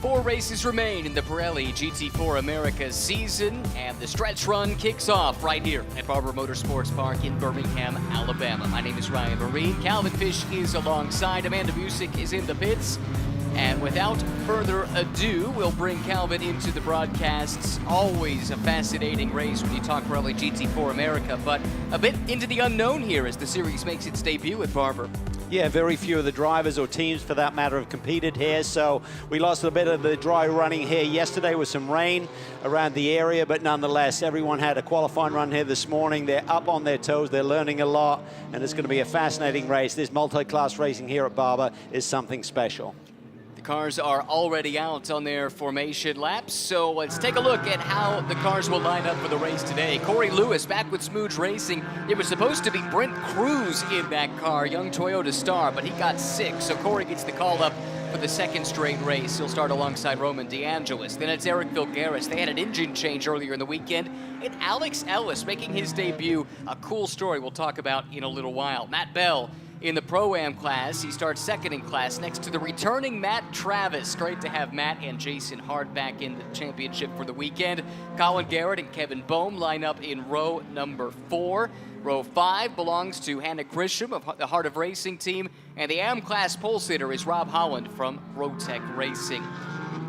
4 races remain in the Pirelli GT4 America season, and the stretch run kicks off right here at Barber Motorsports Park in Birmingham, Alabama. My name is Ryan Marine. Calvin Fish is alongside. Amanda Music is in the pits. And without further ado, we'll bring Calvin into the broadcasts. Always a fascinating race when you talk Pirelli GT4 America, but a bit into the unknown here as the series makes its debut at Barber. Yeah, very few of the drivers or teams, for that matter, have competed here. So we lost a bit of the dry running here yesterday with some rain around the area, but nonetheless, everyone had a qualifying run here this morning. They're up on their toes, they're learning a lot, and it's going to be a fascinating race. This multi-class racing here at Barber is something special. Cars are already out on their formation laps, so let's take a look at how the cars will line up for the race today. Corey Lewis back with Smooge Racing. It was supposed to be Brent Cruz in that car, young Toyota star, but he got sick, so Corey gets the call up for the second straight race. He'll start alongside Roman DeAngelis. Then it's Eric Filgaris. They had an engine change earlier in the weekend. And Alex Ellis making his debut. A cool story we'll talk about in a little while. Matt Bell in the Pro-Am class. He starts second in class next to the returning Matt Travis. Great to have Matt and Jason Hart back in the championship for the weekend. Colin Garrett and Kevin Bohm line up in row number 4. Row 5 belongs to Hannah Grisham of the Heart of Racing team. And the Am class pole sitter is Rob Holland from Rotec Racing.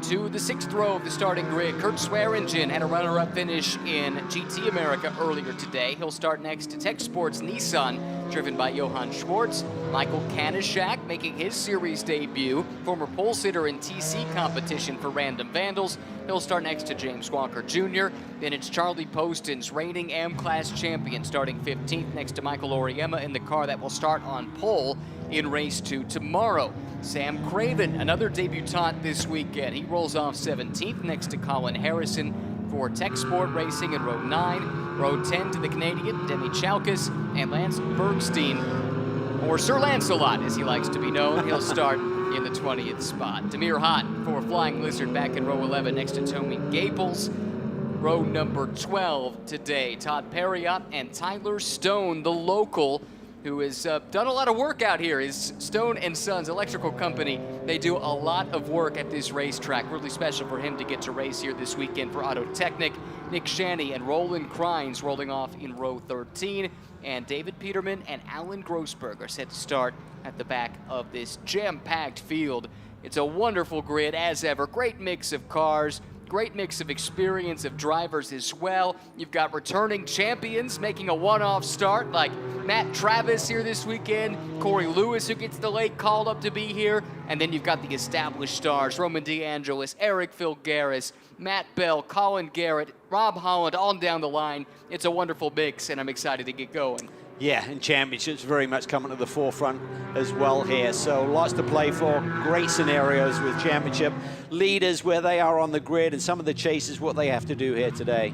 To the 6th row of the starting grid, Kurt Swearingen had a runner-up finish in GT America earlier today. He'll start next to Tech Sports Nissan, driven by Johann Schwartz. Michael Kanishak making his series debut, former pole sitter in TC competition for Random Vandals. He'll start next to James Walker Jr. Then it's Charlie Poston's reigning Am-Class champion, starting 15th next to Michael Oriema in the car that will start on pole in race 2 tomorrow. Sam Craven, another debutant this weekend. He rolls off 17th next to Colin Harrison for Tech Sport Racing in row 9. Row 10 to the Canadian Demi Chalkis and Lance Bergstein, or Sir Lancelot as he likes to be known. He'll start in the 20th spot. Demir Hott for Flying Lizard back in row 11 next to Tommy Gaples. Row number 12 today, Todd Perriott and Tyler Stone, the local, who has done a lot of work out here. His Stone & Sons Electrical Company, they do a lot of work at this racetrack. Really special for him to get to race here this weekend for Auto Technic. Nick Shanny and Roland Crines rolling off in row 13. And David Peterman and Alan Grossberg are set to start at the back of this jam-packed field. It's a wonderful grid as ever. Great mix of cars. Great mix of experience of drivers as well. You've got returning champions making a one-off start like Matt Travis here this weekend, Corey Lewis who gets the late call up to be here, and then you've got the established stars, Roman DeAngelis, Eric Filgaris, Matt Bell, Colin Garrett, Rob Holland, on down the line. It's a wonderful mix, and I'm excited to get going. Yeah, and championships very much coming to the forefront as well here. So lots to play for. Great scenarios with championship leaders where they are on the grid, and some of the chases what they have to do here today.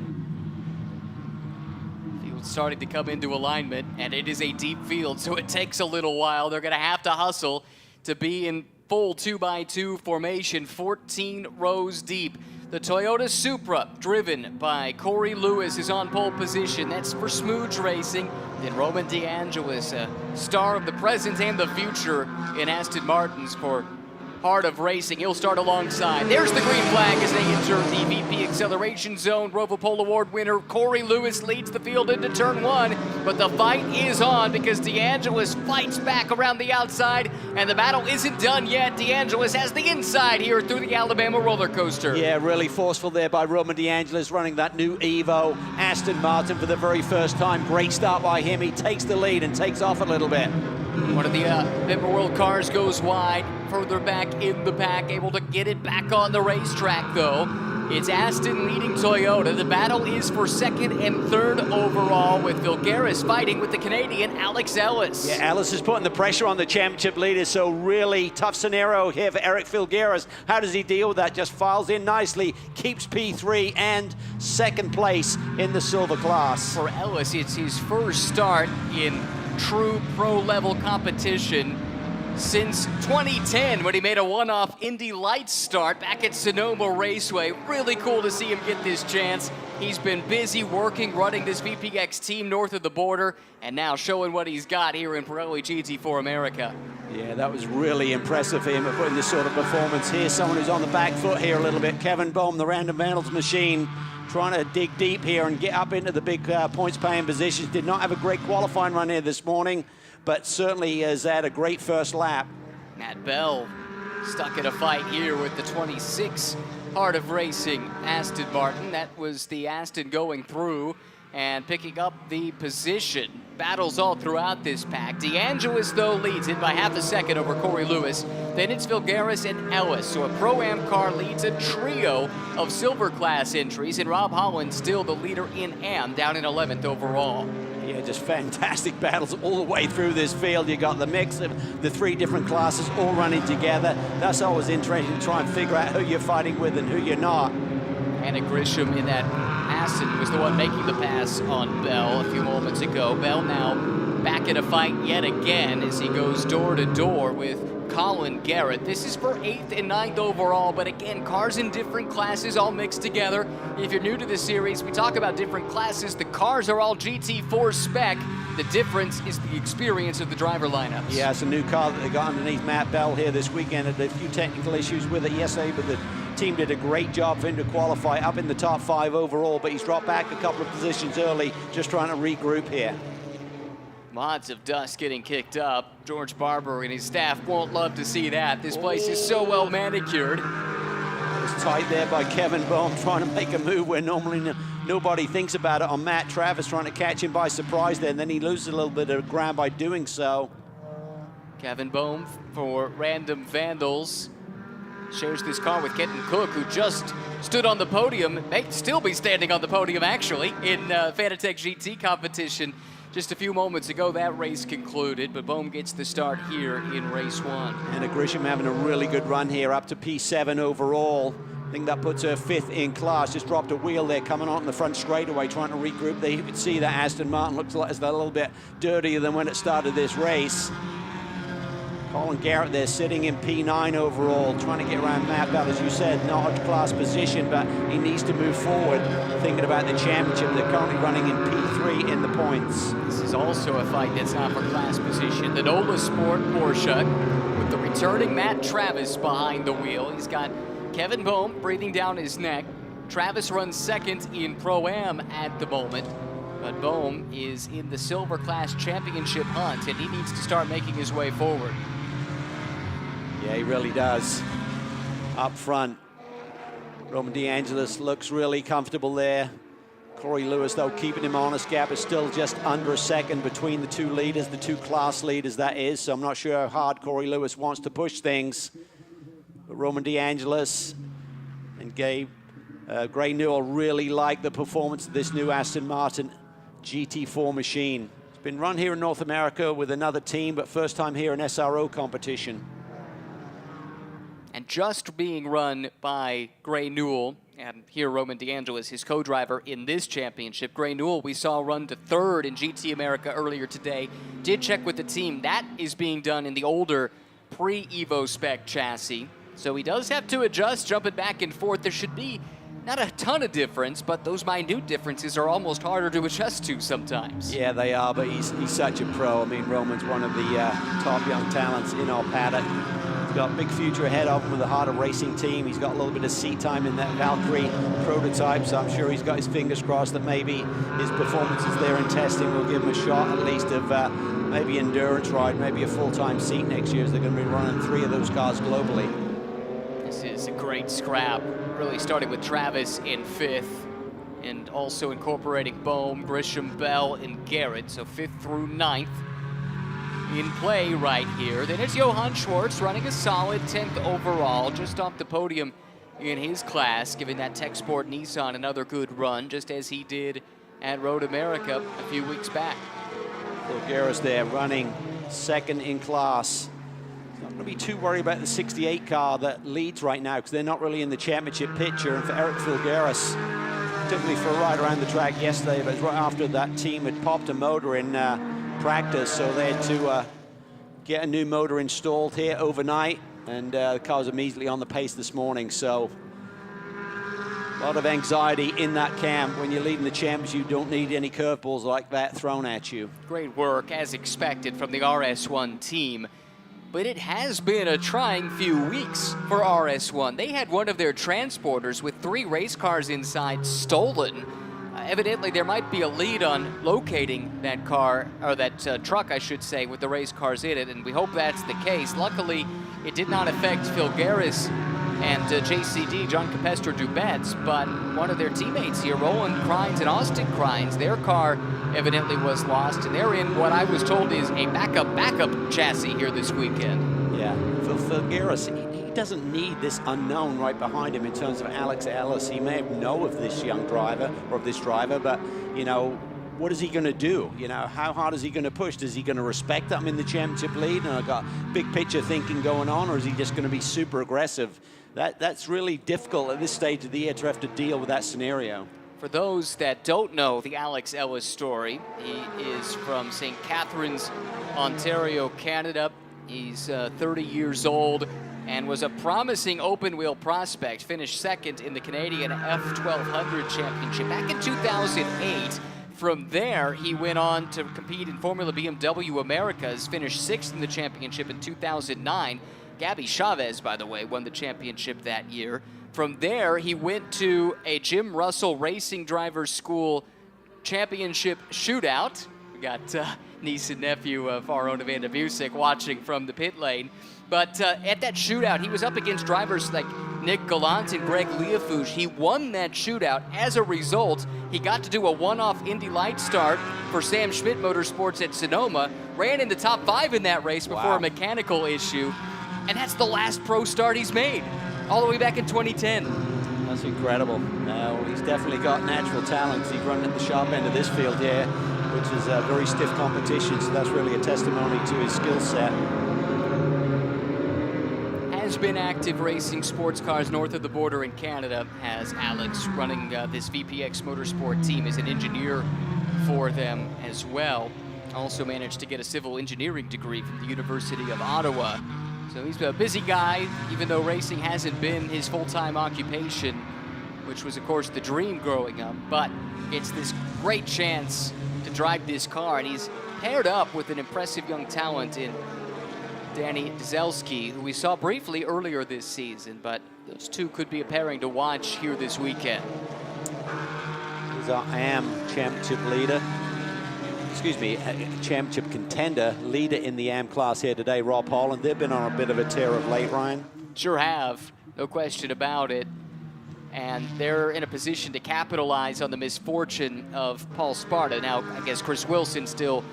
Field starting to come into alignment, and it is a deep field, so it takes a little while. They're going to have to hustle to be in full 2x2 formation, 14 rows deep. The Toyota Supra, driven by Corey Lewis, is on pole position. That's for Smooge Racing. Then Roman DeAngelis, a star of the present and the future in Aston Martins for Heart of Racing. He'll start alongside. There's the green flag as they enter the VP Acceleration Zone. Roval Pole Award winner Corey Lewis leads the field into turn 1, but the fight is on because DeAngelis fights back around the outside, and the battle isn't done yet. DeAngelis has the inside here through the Alabama roller coaster. Yeah, really forceful there by Roman DeAngelis, running that new Evo Aston Martin for the very first time. Great start by him. He takes the lead and takes off a little bit. One of the Bimmer World cars goes wide, further back in the pack, able to get it back on the racetrack though. It's Aston leading Toyota. The battle is for 2nd and 3rd overall, with Filgaris fighting with the Canadian Alex Ellis. Yeah, Ellis is putting the pressure on the championship leaders, so really tough scenario here for Eric Filgaris. How does he deal with that? Just files in nicely, keeps P3 and 2nd place in the silver class. For Ellis, it's his first start in true pro-level competition. since 2010 when he made a one-off Indy Lights start back at Sonoma Raceway. Really cool to see him get this chance. He's been busy working, running this VPX team north of the border, and now showing what he's got here in Pirelli GT4 America. Yeah, that was really impressive for him at putting this sort of performance here. Someone who's on the back foot here a little bit. Kevin Bohm, the Random Vandals machine, trying to dig deep here and get up into the big points-paying positions. Did not have a great qualifying run here this morning, but certainly has had a great first lap. Matt Bell stuck in a fight here with the 26 Heart of Racing Aston Martin. That was the Aston going through and picking up the position. Battles all throughout this pack. DeAngelis, though, leads it by half a second over Corey Lewis. Then it's Filgaris and Ellis. So a Pro-Am car leads a trio of silver class entries, and Rob Holland still the leader in Am, down in 11th overall. Yeah, just fantastic battles all the way through this field. You got the mix of the three different classes all running together. That's always interesting to try and figure out who you're fighting with and who you're not. Anna Grisham in that Aston was the one making the pass on Bell a few moments ago. Bell now back in a fight yet again as he goes door to door with Colin Garrett. This is for 8th and 9th overall, but again, cars in different classes all mixed together. If you're new to the series, we talk about different classes. The cars are all GT4 spec. The difference is the experience of the driver lineups. Yeah, it's a new car that they got underneath Matt Bell here this weekend. Had a few technical issues with it yesterday, but the team did a great job for him to qualify up in the top 5 overall, but he's dropped back a couple of positions early, just trying to regroup here. Lots of dust getting kicked up. George Barber and his staff won't love to see that. This place is so well manicured. It's tight there by Kevin Bohm, trying to make a move where normally nobody thinks about it on Matt Travis, trying to catch him by surprise there, and then he loses a little bit of ground by doing so. Kevin Bohm for Random Vandals shares this car with Kenton Cook, who just stood on the podium, may still be standing on the podium actually, in Fanatec GT competition. Just a few moments ago, that race concluded, but Bohm gets the start here in race 1. And Grisham having a really good run here, up to P7 overall. I think that puts her 5th in class. Just dropped a wheel there, coming on in the front straightaway, trying to regroup there. You could see that Aston Martin looks like it's a little bit dirtier than when it started this race. Colin Garrett there sitting in P9 overall, trying to get around Matt Bell, as you said, not a class position, but he needs to move forward, thinking about the championship. They're currently running in P3 in the points. This is also a fight that's not for class position. The Nola Sport Porsche with the returning Matt Travis behind the wheel. He's got Kevin Bohm breathing down his neck. Travis runs 2nd in Pro-Am at the moment, but Bohm is in the silver class championship hunt, and he needs to start making his way forward. Yeah, he really does. Up front, Roman DeAngelis looks really comfortable there. Corey Lewis, though, keeping him honest. Gap is still just under a second between the two leaders, the two class leaders, that is. So I'm not sure how hard Corey Lewis wants to push things. But Roman DeAngelis and Gray Newell really like the performance of this new Aston Martin GT4 machine. It's been run here in North America with another team, but first time here in SRO competition. And just being run by Gray Newell, and here Roman DeAngelis, his co-driver in this championship. Gray Newell we saw run to 3rd in GT America earlier today. Did check with the team. That is being done in the older pre-Evo spec chassis. So he does have to adjust, jumping back and forth. There should be not a ton of difference, but those minute differences are almost harder to adjust to sometimes. Yeah, they are, but he's such a pro. I mean, Roman's one of the top young talents in our paddock. He's got a big future ahead of him with the Heart of Racing team. He's got a little bit of seat time in that Valkyrie prototype, so I'm sure he's got his fingers crossed that maybe his performances there in testing will give him a shot at least of maybe endurance ride, maybe a full-time seat next year, as they're going to be running 3 of those cars globally. This is a great scrap. Really started with Travis in 5th and also incorporating Bohm, Grisham, Bell, and Garrett, so 5th through 9th. In play right here. Then it's Johann Schwartz running a solid 10th overall, just off the podium in his class, giving that Tech Sport Nissan another good run, just as he did at Road America a few weeks back. Filgaris there running 2nd in class. Not going to be too worried about the 68 car that leads right now, because they're not really in the championship picture. And for Eric Filgaris, took me for a ride around the track yesterday, but it was right after that team had popped a motor in practice, so they had to get a new motor installed here overnight, and the car's immediately on the pace this morning. So a lot of anxiety in that camp. When you're leading the champs, you don't need any curveballs like that thrown at you. Great work, as expected, from the RS1 team. But it has been a trying few weeks for RS1. They had one of their transporters with 3 race cars inside stolen. Evidently, there might be a lead on locating that car, or that truck, I should say, with the race cars in it, and we hope that's the case. Luckily, it did not affect Phil Garris and JCD, John Capestro Dubets, but one of their teammates here, Roland Crines and Austin Crines, their car evidently was lost, and they're in what I was told is a backup chassis here this weekend. Yeah, Phil Garris, he doesn't need this unknown right behind him in terms of Alex Ellis. He may know of this young driver, or of this driver, but, you know, what is he going to do? You know, how hard is he going to push? Is he going to respect that I'm in the championship lead and I've got big picture thinking going on, or is he just going to be super aggressive? That's really difficult at this stage of the year to have to deal with that scenario. For those that don't know the Alex Ellis story, he is from St. Catharines, Ontario, Canada. He's 30 years old and was a promising open-wheel prospect. Finished second in the Canadian F1200 Championship back in 2008. From there, he went on to compete in Formula BMW Americas, finished 6th in the championship in 2009. Gabby Chavez, by the way, won the championship that year. From there, he went to a Jim Russell Racing Drivers School championship shootout. We got niece and nephew of our own Amanda Busick watching from the pit lane. But at that shootout, he was up against drivers like Nick Gallant and Greg Leafouche. He won that shootout. As a result, he got to do a one-off Indy Light start for Sam Schmidt Motorsports at Sonoma, ran in the top 5 in that race before a mechanical issue, and that's the last pro start he's made, all the way back in 2010. That's incredible. He's definitely got natural talent. He's running at the sharp end of this field here, which is a very stiff competition, so that's really a testimony to his skill set. Has been active racing sports cars north of the border in Canada, has Alex, running this VPX Motorsport team as an engineer for them as well. Also managed to get a civil engineering degree from the University of Ottawa. So he's a busy guy, even though racing hasn't been his full-time occupation, which was, of course, the dream growing up. But it's this great chance to drive this car, and he's paired up with an impressive young talent in Danny Dzelski, who we saw briefly earlier this season, but those two could be a pairing to watch here this weekend. He's our AM championship leader. Excuse me, championship contender, leader in the AM class here today, Rob Holland. They've been on a bit of a tear of late, Ryan. Sure have, no question about it. And they're in a position to capitalize on the misfortune of Paul Sparta. Now, I guess Chris Wilson still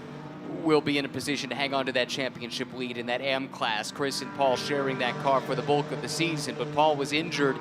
will be in a position to hang on to that championship lead in that AM class. Chris and Paul sharing that car for the bulk of the season, but Paul was injured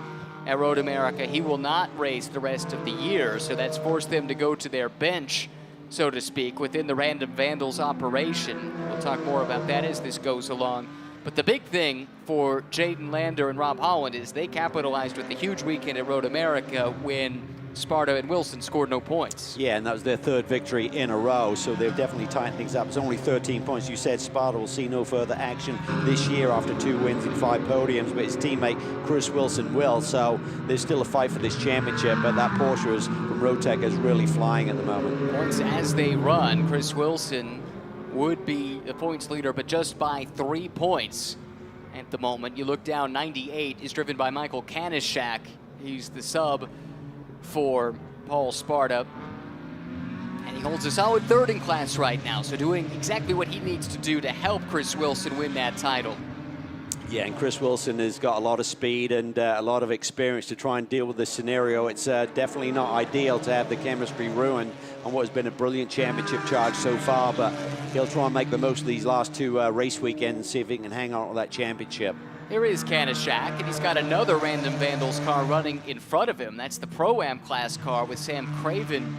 at Road America. He will not race the rest of the year, so that's forced them to go to their bench, so to speak, within the Random Vandals operation. We'll talk more about that as this goes along. But the big thing for Jaden Lander and Rob Holland is they capitalized with the huge weekend at Road America when Sparta and Wilson scored no points. Yeah, and that was their 3rd victory in a row, so they've definitely tightened things up. It's only 13 points. You said Sparta will see no further action this year after 2 wins and 5 podiums, but his teammate Chris Wilson will, so there's still a fight for this championship, but that Porsche from Rotec is really flying at the moment. Points as they run, Chris Wilson would be the points leader, but just by 3 points at the moment. You look down, 98 is driven by Michael Kanishak. He's the sub for Paul Sparta, and he holds a solid 3rd in class right now, so doing exactly what he needs to do to help Chris Wilson win that title. Yeah, and Chris Wilson has got a lot of speed and a lot of experience to try and deal with this scenario. It's definitely not ideal to have the chemistry ruined on what has been a brilliant championship charge so far, but he'll try and make the most of these last 2 race weekends and see if he can hang on to that championship. Here is Kanishak, and he's got another Random Vandals car running in front of him. That's the Pro-Am class car with Sam Craven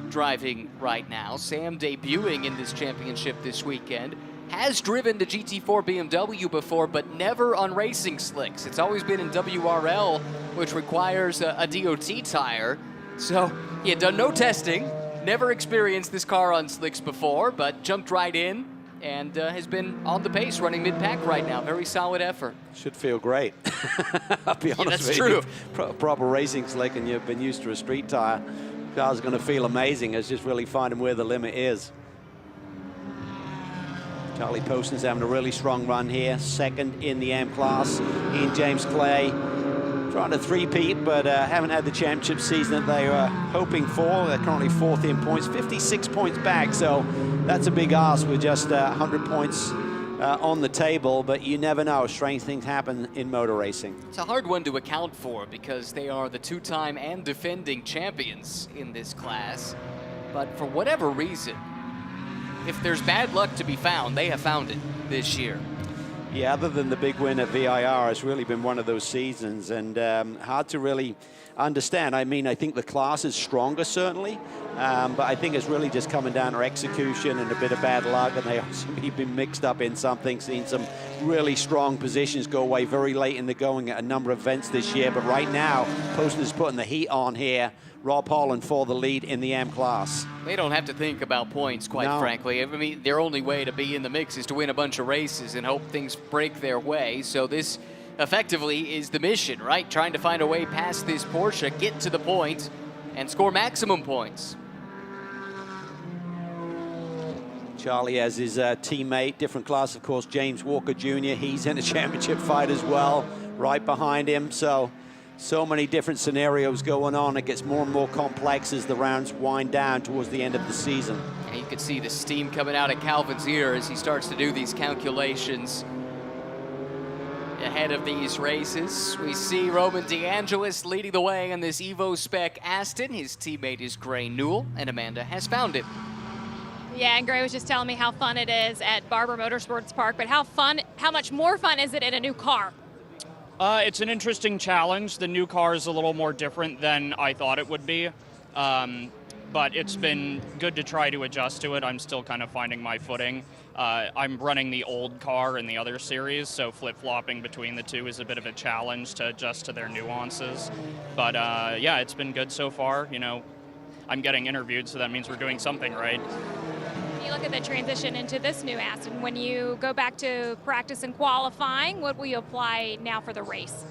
driving right now. Sam debuting in this championship this weekend. Has driven the GT4 BMW before, but never on racing slicks. It's always been in WRL, which requires a DOT tire. So he had done no testing, never experienced this car on slicks before, but jumped right in, and has been on the pace, running mid-pack right now. Very solid effort. Should feel great. I'll be honest that's with true. you. Proper racing slick, and you've been used to a street tire. Car's going to feel amazing. It's just really finding where the limit is. Charlie Poston's having a really strong run here. Second in the AM class. He and James Clay trying to three-peat, but haven't had the championship season that they were hoping for. They're currently fourth in points, 56 points back, so that's a big ask with just 100 points on the table, but you never know. Strange things happen in motor racing. It's a hard one to account for because they are the two-time and defending champions in this class, but for whatever reason, if there's bad luck to be found, they have found it this year. Yeah, other than the big win at VIR, it's really been one of those seasons, and hard to really understand. I mean, I think the class is stronger, certainly, but I think it's really just coming down to execution and a bit of bad luck, and they also have been mixed up in something, seen some really strong positions go away very late in the going at a number of events this year, but right now, Poston is putting the heat on here. Rob Holland for the lead in the AM class. They don't have to think about points, quite frankly. I mean, their only way to be in the mix is to win a bunch of races and hope things break their way. So this effectively is the mission, right? Trying to find a way past this Porsche, get to the point, and score maximum points. Charlie has his teammate, different class, of course, James Walker Jr. He's in a championship fight as well, right behind him. So many different scenarios going on. It gets more and more complex as the rounds wind down towards the end of the season. And you can see the steam coming out of Calvin's ear as he starts to do these calculations ahead of these races. We see Roman DeAngelis leading the way in this Evo Spec Aston. His teammate is Gray Newell, and Amanda has found it. Yeah, and Gray was just telling me how fun it is at Barber Motorsports Park, but how much more fun is it in a new car? It's an interesting challenge. The new car is a little more different than I thought it would be, but it's been good to try to adjust to it. I'm still kind of finding my footing. I'm running the old car in the other series, so flip-flopping between the two is a bit of a challenge to adjust to their nuances. But yeah, it's been good so far. You know, I'm getting interviewed, so that means we're doing something right. You look at the transition into this new Aston. When you go back to practice and qualifying, what will you apply now for the race?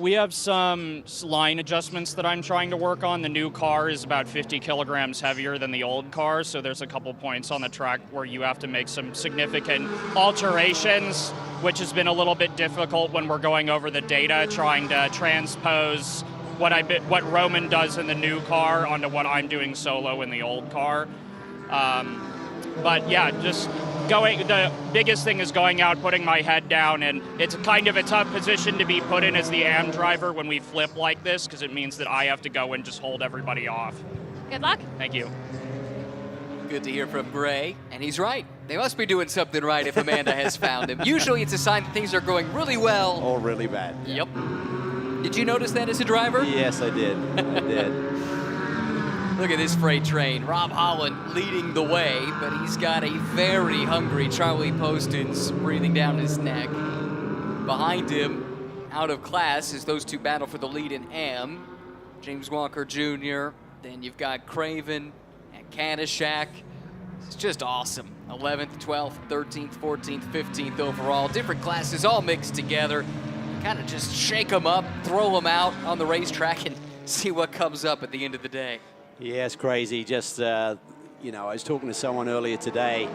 We have some line adjustments that I'm trying to work on. The new car is about 50 kilograms heavier than the old car, so there's a couple points on the track where you have to make some significant alterations, which has been a little bit difficult when we're going over the data, trying to transpose what Roman does in the new car onto what I'm doing solo in the old car. But yeah, just the biggest thing is going out, putting my head down, and it's kind of a tough position to be put in as the AM driver when we flip like this, because it means that I have to go and just hold everybody off. Good luck. Thank you. Good to hear from Gray, and he's right. They must be doing something right if Amanda has found him. Usually it's a sign that things are going really well. Or really bad. Yep. Did you notice that as a driver? Yes, I did. I did. Look at this freight train. Rob Holland leading the way, but he's got a very hungry Charlie Poston's breathing down his neck. Behind him, out of class, as those two battle for the lead in AM. James Walker Jr., then you've got Craven and Kanishak. It's just awesome. 11th, 12th, 13th, 14th, 15th overall. Different classes all mixed together. Kind of just shake them up, throw them out on the racetrack, and see what comes up at the end of the day. Yeah, it's crazy. Just, you know, I was talking to someone earlier today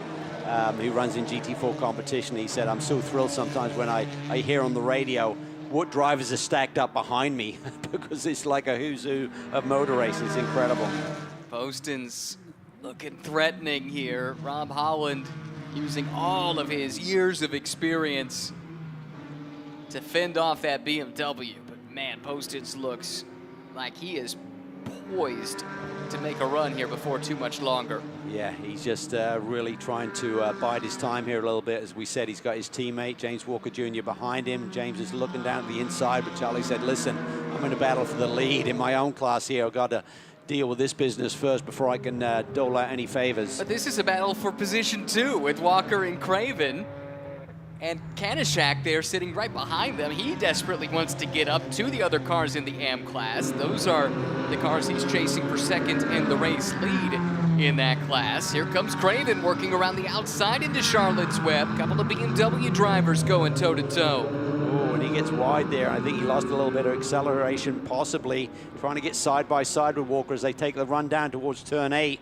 who runs in GT4 competition. He said, I'm so thrilled sometimes when I hear on the radio what drivers are stacked up behind me because it's like a who's who of motor racing. It's incredible. Poston's looking threatening here. Rob Holland using all of his years of experience to fend off that BMW. But man, Poston's looks like he is poised to make a run here before too much longer. Yeah, he's just really trying to bide his time here a little bit. As we said, he's got his teammate, James Walker Jr., behind him. James is looking down at the inside, but Charlie said, listen, I'm in a battle for the lead in my own class here. I've got to deal with this business first before I can dole out any favors. But this is a battle for position 2 with Walker and Craven. And Kanishak there sitting right behind them. He desperately wants to get up to the other cars in the AM class. Those are the cars he's chasing for second in the race lead in that class. Here comes Craven working around the outside into Charlotte's Web. Couple of BMW drivers going toe-to-toe. Oh, and he gets wide there. I think he lost a little bit of acceleration, possibly trying to get side by side with Walker as they take the run down towards turn 8.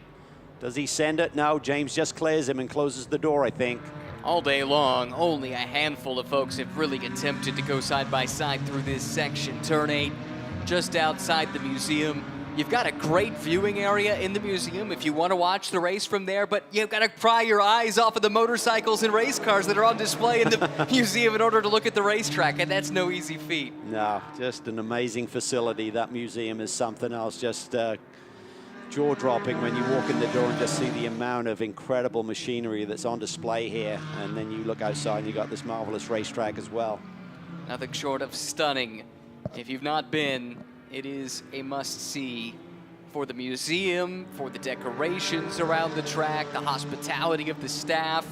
Does he send it? No, James just clears him and closes the door, I think. All day long, only a handful of folks have really attempted to go side by side through this section. Turn 8, just outside the museum. You've got a great viewing area in the museum if you want to watch the race from there, but you've got to pry your eyes off of the motorcycles and race cars that are on display in the museum in order to look at the racetrack, and that's no easy feat. No, just an amazing facility. That museum is something else. Just jaw-dropping when you walk in the door and just see the amount of incredible machinery that's on display here. And then you look outside and you got this marvelous racetrack as well. Nothing short of stunning. If you've not been, it is a must-see for the museum, for the decorations around the track, the hospitality of the staff.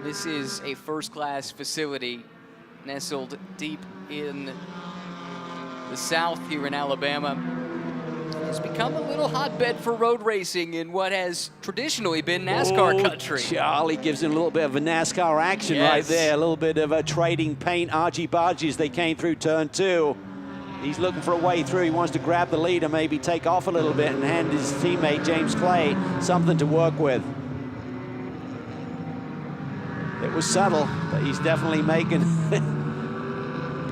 This is a first-class facility nestled deep in the south here in Alabama. It's become a little hotbed for road racing in what has traditionally been NASCAR country. Charlie gives him a little bit of a NASCAR action right there. A little bit of a trading paint, argy-bargy as they came through turn 2. He's looking for a way through. He wants to grab the lead and maybe take off a little bit and hand his teammate, James Clay, something to work with. It was subtle, but he's definitely making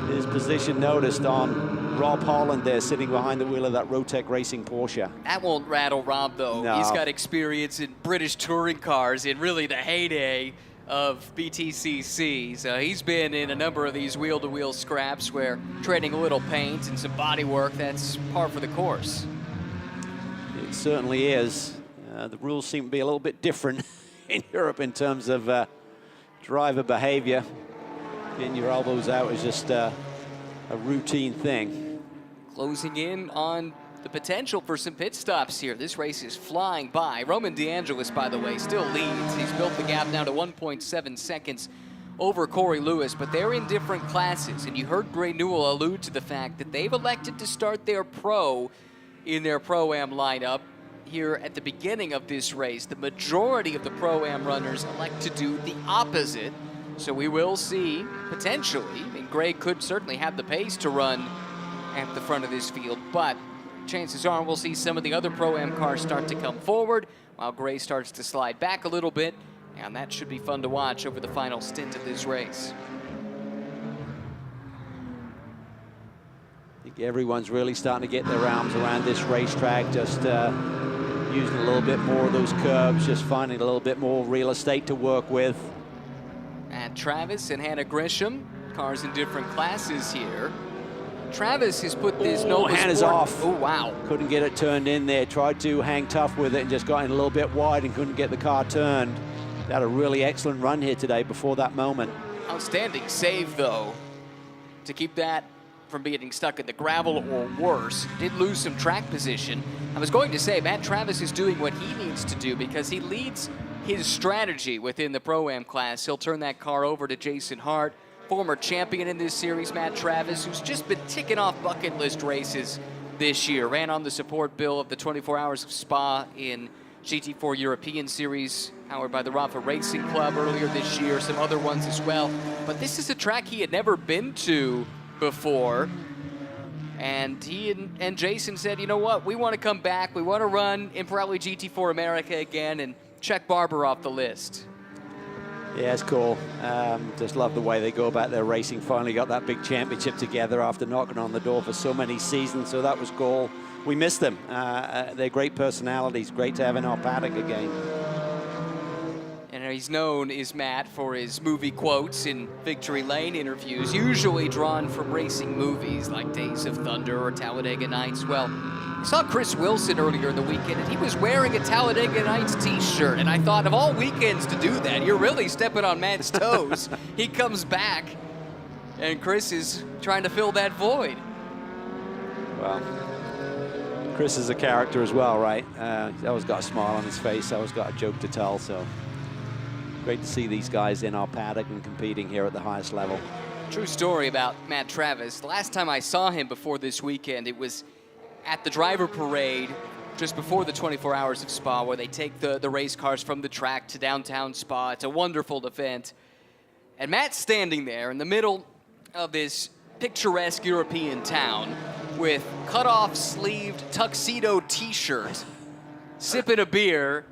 his position noticed on Rob Holland there, sitting behind the wheel of that Rotec Racing Porsche. That won't rattle Rob, though. No. He's got experience in British touring cars in really the heyday of BTCC. So he's been in a number of these wheel-to-wheel scraps where trading a little paint and some body work, that's par for the course. It certainly is. The rules seem to be a little bit different in Europe in terms of driver behavior. Getting your elbows out is just a routine thing. Closing in on the potential for some pit stops here. This race is flying by. Roman DeAngelis, by the way, still leads. He's built the gap now to 1.7 seconds over Corey Lewis, but they're in different classes. And you heard Gray Newell allude to the fact that they've elected to start their pro in their Pro-Am lineup here at the beginning of this race. The majority of the Pro-Am runners elect to do the opposite. So we will see, potentially, I mean, Gray could certainly have the pace to run at the front of this field, but chances are we'll see some of the other Pro-Am cars start to come forward while Gray starts to slide back a little bit, and that should be fun to watch over the final stint of this race. I think everyone's really starting to get their arms around this racetrack, just using a little bit more of those curves, just finding a little bit more real estate to work with. And Travis and Hannah Grisham, cars in different classes here. Travis has put this Nova Hannah's Sport. off. Oh, wow. Couldn't get it turned in there. Tried to hang tough with it and just got in a little bit wide and couldn't get the car turned. Had a really excellent run here today before that moment. Outstanding save, though, to keep that from being stuck in the gravel or worse. Did lose some track position. I was going to say, Matt Travis is doing what he needs to do because he leads his strategy within the Pro-Am class. He'll turn that car over to Jason Hart, former champion in this series, Matt Travis, who's just been ticking off bucket list races this year. Ran on the support bill of the 24 Hours of Spa in GT4 European Series, powered by the Rafa Racing Club earlier this year, some other ones as well. But this is a track he had never been to before. And he and Jason said, you know what, we want to come back. We want to run in Pirelli GT4 America again and check Barber off the list. Yeah, it's cool. Just love the way they go about their racing. Finally got that big championship together after knocking on the door for so many seasons, so that was cool. We miss them. They're great personalities. Great to have in our paddock again. And he's known, is Matt, for his movie quotes in Victory Lane interviews, usually drawn from racing movies like Days of Thunder or Talladega Nights. Well, I saw Chris Wilson earlier in the weekend, and he was wearing a Talladega Nights t-shirt, and I thought, of all weekends to do that, you're really stepping on Matt's toes. He comes back, and Chris is trying to fill that void. Well, Chris is a character as well, right? He's always got a smile on his face, always got a joke to tell, so Great to see these guys in our paddock and competing here at the highest level. True story about Matt Travis. The last time I saw him before this weekend, it was at the driver parade just before the 24 Hours of Spa, where they take the race cars from the track to downtown Spa. It's a wonderful event. And Matt's standing there in the middle of this picturesque European town with cut-off sleeved tuxedo t-shirt, sipping a beer,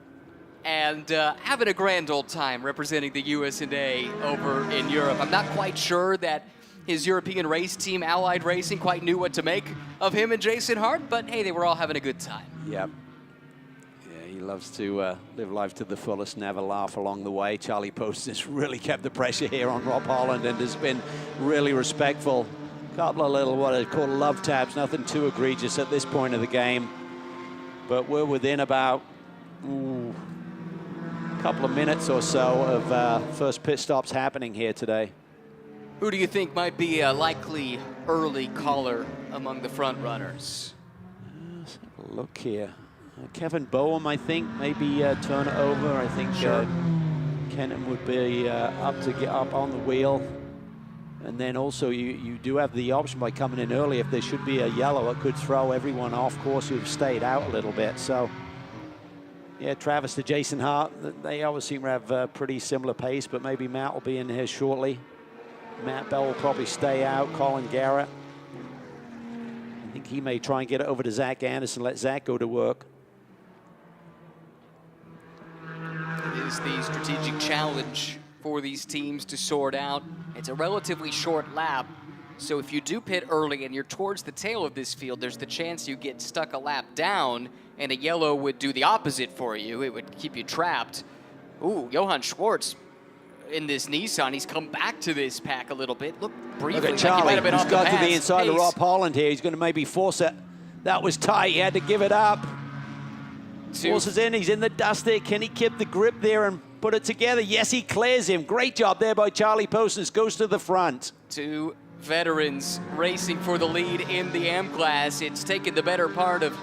and having a grand old time representing the US&A over in Europe. I'm not quite sure that his European race team, Allied Racing, quite knew what to make of him and Jason Hart, but hey, they were all having a good time. Yep. Yeah, he loves to live life to the fullest, never laugh along the way. Charlie Post has really kept the pressure here on Rob Holland and has been really respectful. Couple of little, what I call love taps, nothing too egregious at this point of the game. But we're within about a couple of minutes or so of first pit stops happening here today. Who do you think might be a likely early caller among the front runners? Let's have a look here. Kevin Boehm, I think, maybe turn it over. I think Kenton would be up to get up on the wheel. And then also you do have the option by coming in early. If there should be a yellow, it could throw everyone off course who've stayed out a little bit. So, yeah, Travis to Jason Hart, they always seem to have a pretty similar pace, but maybe Matt will be in here shortly. Matt Bell will probably stay out. Colin Garrett, I think he may try and get it over to Zach Anderson, let Zach go to work. It is the strategic challenge for these teams to sort out. It's a relatively short lap, so if you do pit early and you're towards the tail of this field, there's the chance you get stuck a lap down, and a yellow would do the opposite for you. It would keep you trapped. Ooh, Johann Schwartz in this Nissan, he's come back to this pack a little bit. Look briefly Look at like Charlie, he might have been who's off got the to the pass. inside of Rob Holland here. He's going to maybe force it. That was tight. He had to give it up. Forces in. He's in the dust there. Can he keep the grip there and put it together? Yes, he clears him. Great job there by Charlie Postons. Goes to the front. Two veterans racing for the lead in the AM class. It's taken the better part of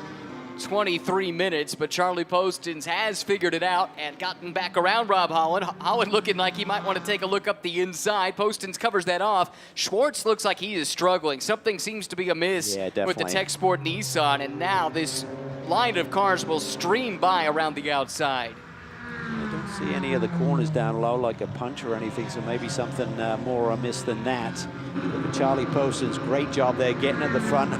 23 minutes, but Charlie Postons has figured it out and gotten back around Rob Holland. Holland looking like he might want to take a look up the inside. Postons covers that off. Schwartz looks like he is struggling. Something seems to be amiss with the Tech Sport Nissan, and now this line of cars will stream by around the outside. I don't see any of the corners down low like a punch or anything, so maybe something more amiss than that. But Charlie Postons, great job there getting at the front.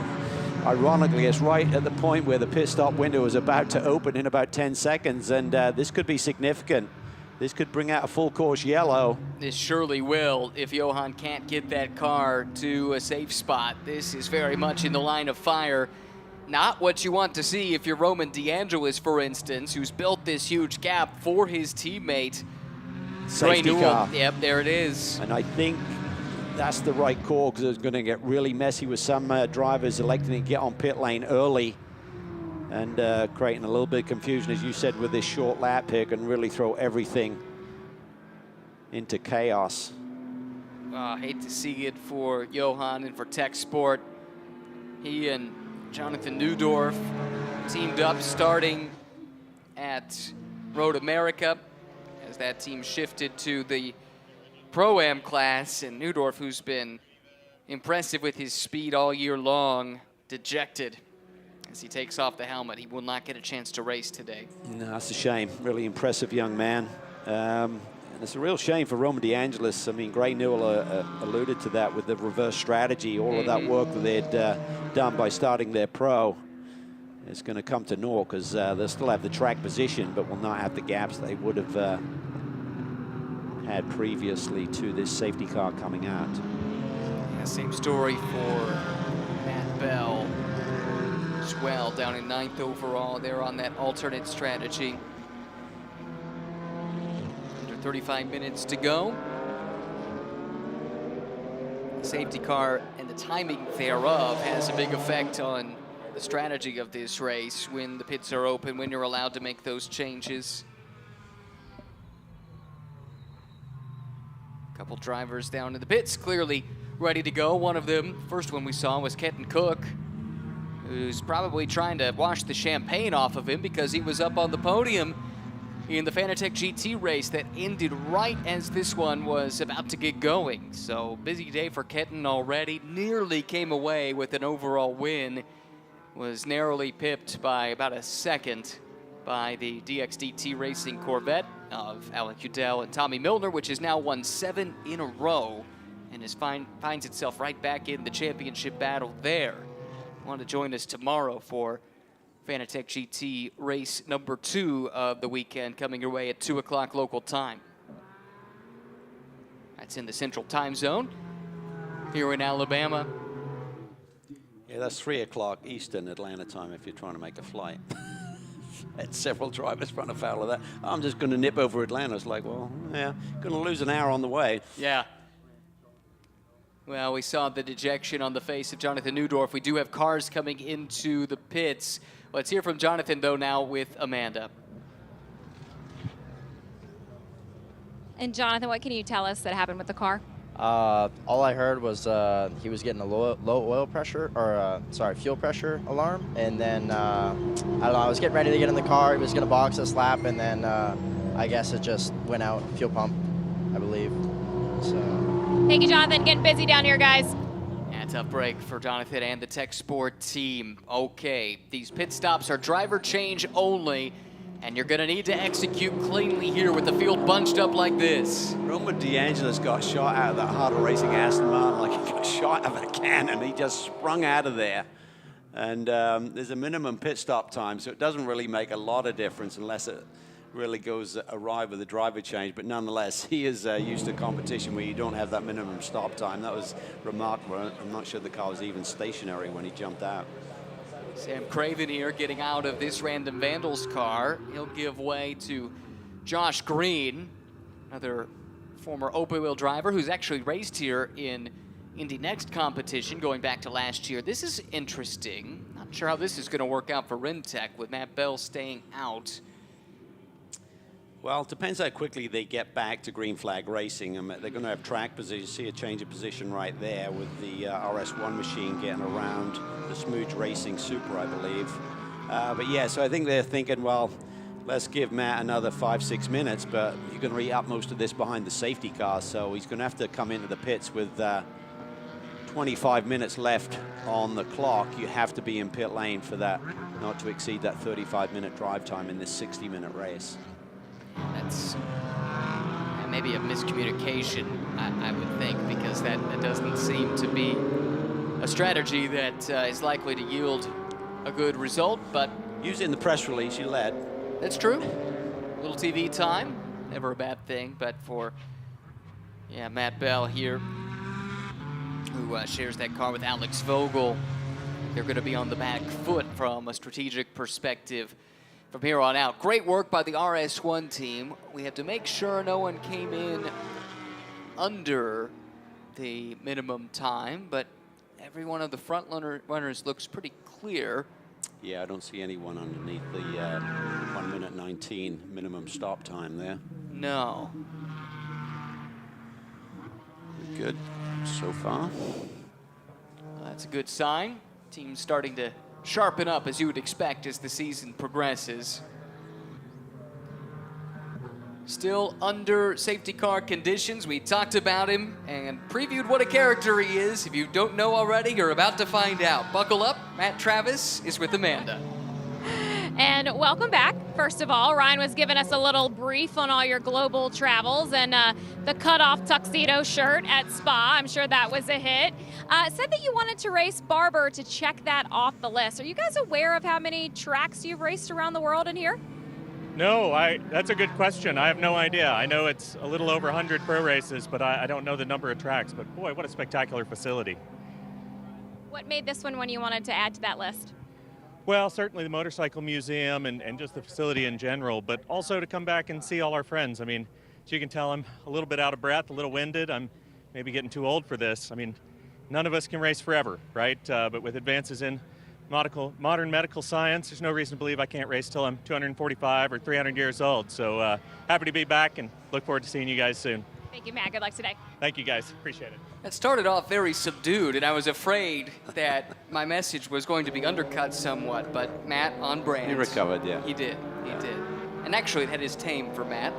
Ironically, it's right at the point where the pit stop window is about to open in about 10 seconds, and this could be significant. This could bring out a full course yellow. This surely will if Johan can't get that car to a safe spot. This is very much in the line of fire. Not what you want to see if you're Roman DeAngelis, for instance, who's built this huge gap for his teammate. Safety car. Yep, there it is. And I think that's the right call, because it's going to get really messy with some drivers electing to get on pit lane early and creating a little bit of confusion, as you said, with this short lap pick, and really throw everything into chaos. I hate to see it for Johan and for Tech Sport. He and Jonathan Neudorf teamed up starting at Road America as that team shifted to the Pro-Am class, and Neudorf, who's been impressive with his speed all year long, dejected as he takes off the helmet. He will not get a chance to race today. No, that's a shame. Really impressive young man. And it's a real shame for Roman DeAngelis. I mean, Gray Newell alluded to that with the reverse strategy. All of that work that they'd done by starting their pro is going to come to naught, because they'll still have the track position, but will not have the gaps they would have had previously to this safety car coming out. Yeah, same story for Matt Bell as well, down in 9th overall. They're on that alternate strategy. Under 35 minutes to go. The safety car and the timing thereof has a big effect on the strategy of this race when the pits are open, when you're allowed to make those changes. Couple drivers down in the pits, clearly ready to go. One of them, first one we saw, was Kenton Cook, who's probably trying to wash the champagne off of him because he was up on the podium in the Fanatec GT race that ended right as this one was about to get going. So busy day for Kenton already. Nearly came away with an overall win. Was narrowly pipped by about a second by the DXDT Racing Corvette of Alec Udell and Tommy Milner, which has now won 7 in a row and finds itself right back in the championship battle there. Want to join us tomorrow for Fanatec GT race number 2 of the weekend, coming your way at 2 o'clock local time. That's in the Central Time Zone here in Alabama. Yeah, that's 3 o'clock Eastern Atlanta time if you're trying to make a flight. Had several drivers run afoul of that. I'm just going to nip over Atlanta. It's like, well, yeah, going to lose an hour on the way. Yeah. Well, we saw the dejection on the face of Jonathan Neudorf. We do have cars coming into the pits. Let's hear from Jonathan, though, now with Amanda. And Jonathan, what can you tell us that happened with the car? All I heard was he was getting a low oil pressure, or fuel pressure alarm, and then I don't know. I was getting ready to get in the car. He was going to box us lap, and then I guess it just went out. Fuel pump, I believe. So. Thank you, Jonathan. Getting busy down here, guys. Yeah, tough break for Jonathan and the Tech Sport team. Okay, these pit stops are driver change only. And you're going to need to execute cleanly here with the field bunched up like this. Roman DeAngelis got shot out of that Harder Racing Aston Martin like he got shot out of a cannon. He just sprung out of there. And there's a minimum pit stop time, so it doesn't really make a lot of difference unless it really goes awry with the driver change. But nonetheless, he is used to competition where you don't have that minimum stop time. That was remarkable. I'm not sure the car was even stationary when he jumped out. Sam Craven here getting out of this Random Vandals car. He'll give way to Josh Green, another former open wheel driver who's actually raced here in Indy Next competition going back to last year. This is interesting. Not sure how this is going to work out for Rimtech with Matt Bell staying out. Well, it depends how quickly they get back to green flag racing. They're going to have track position. You see a change of position right there with the RS1 machine getting around the Smooth Racing Super, I believe. But yeah, so I think they're thinking, well, let's give Matt another 5-6 minutes, but you're going to re-up most of this behind the safety car, so he's going to have to come into the pits with 25 minutes left on the clock. You have to be in pit lane for that, not to exceed that 35-minute drive time in this 60-minute race. That's maybe a miscommunication, I would think, because that doesn't seem to be a strategy that is likely to yield a good result, but... Using the press release, you led. That's true. A little TV time, never a bad thing, but for, yeah, Matt Bell here, who shares that car with Alex Vogel, they're going to be on the back foot from a strategic perspective from here on out. Great work by the RS1 team. We have to make sure no one came in under the minimum time, but every one of the front runners looks pretty clear. Yeah, I don't see anyone underneath the 1 minute 19 minimum stop time there. No. Good so far. That's a good sign. Team's starting to sharpen up, as you would expect, as the season progresses. Still under safety car conditions. We talked about him and previewed what a character he is. If you don't know already, you're about to find out. Buckle up. Matt Travis is with Amanda. And welcome back. First of all, Ryan was giving us a little brief on all your global travels and the cutoff tuxedo shirt at Spa. I'm sure that was a hit. Said that you wanted to race Barber to check that off the list. Are you guys aware of how many tracks you've raced around the world in here? No, that's a good question. I have no idea. I know it's a little over 100 pro races, but I don't know the number of tracks. But boy, what a spectacular facility. What made this one you wanted to add to that list? Well, certainly the motorcycle museum and just the facility in general, but also to come back and see all our friends. I mean, as you can tell, I'm a little bit out of breath, a little winded. I'm maybe getting too old for this. I mean, none of us can race forever, right? But with advances in modern medical science, there's no reason to believe I can't race till I'm 245 or 300 years old. So happy to be back and look forward to seeing you guys soon. Thank you, Matt. Good luck today. Thank you, guys. Appreciate it. It started off very subdued, and I was afraid that my message was going to be undercut somewhat, but Matt, on brand. He recovered, yeah. He did. He did. And actually, that is tame for Matt.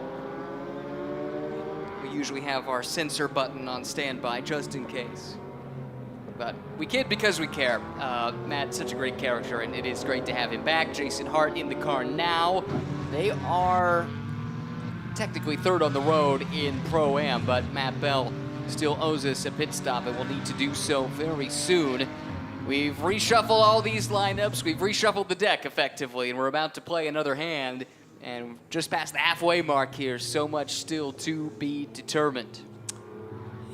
We usually have our censor button on standby just in case. But we kid because we care. Matt's such a great character, and it is great to have him back. Jason Hart in the car now. They are technically third on the road in Pro-Am, but Matt Bell still owes us a pit stop and will need to do so very soon. We've reshuffled all these lineups. We've reshuffled the deck effectively, and we're about to play another hand. And just past the halfway mark here, so much still to be determined.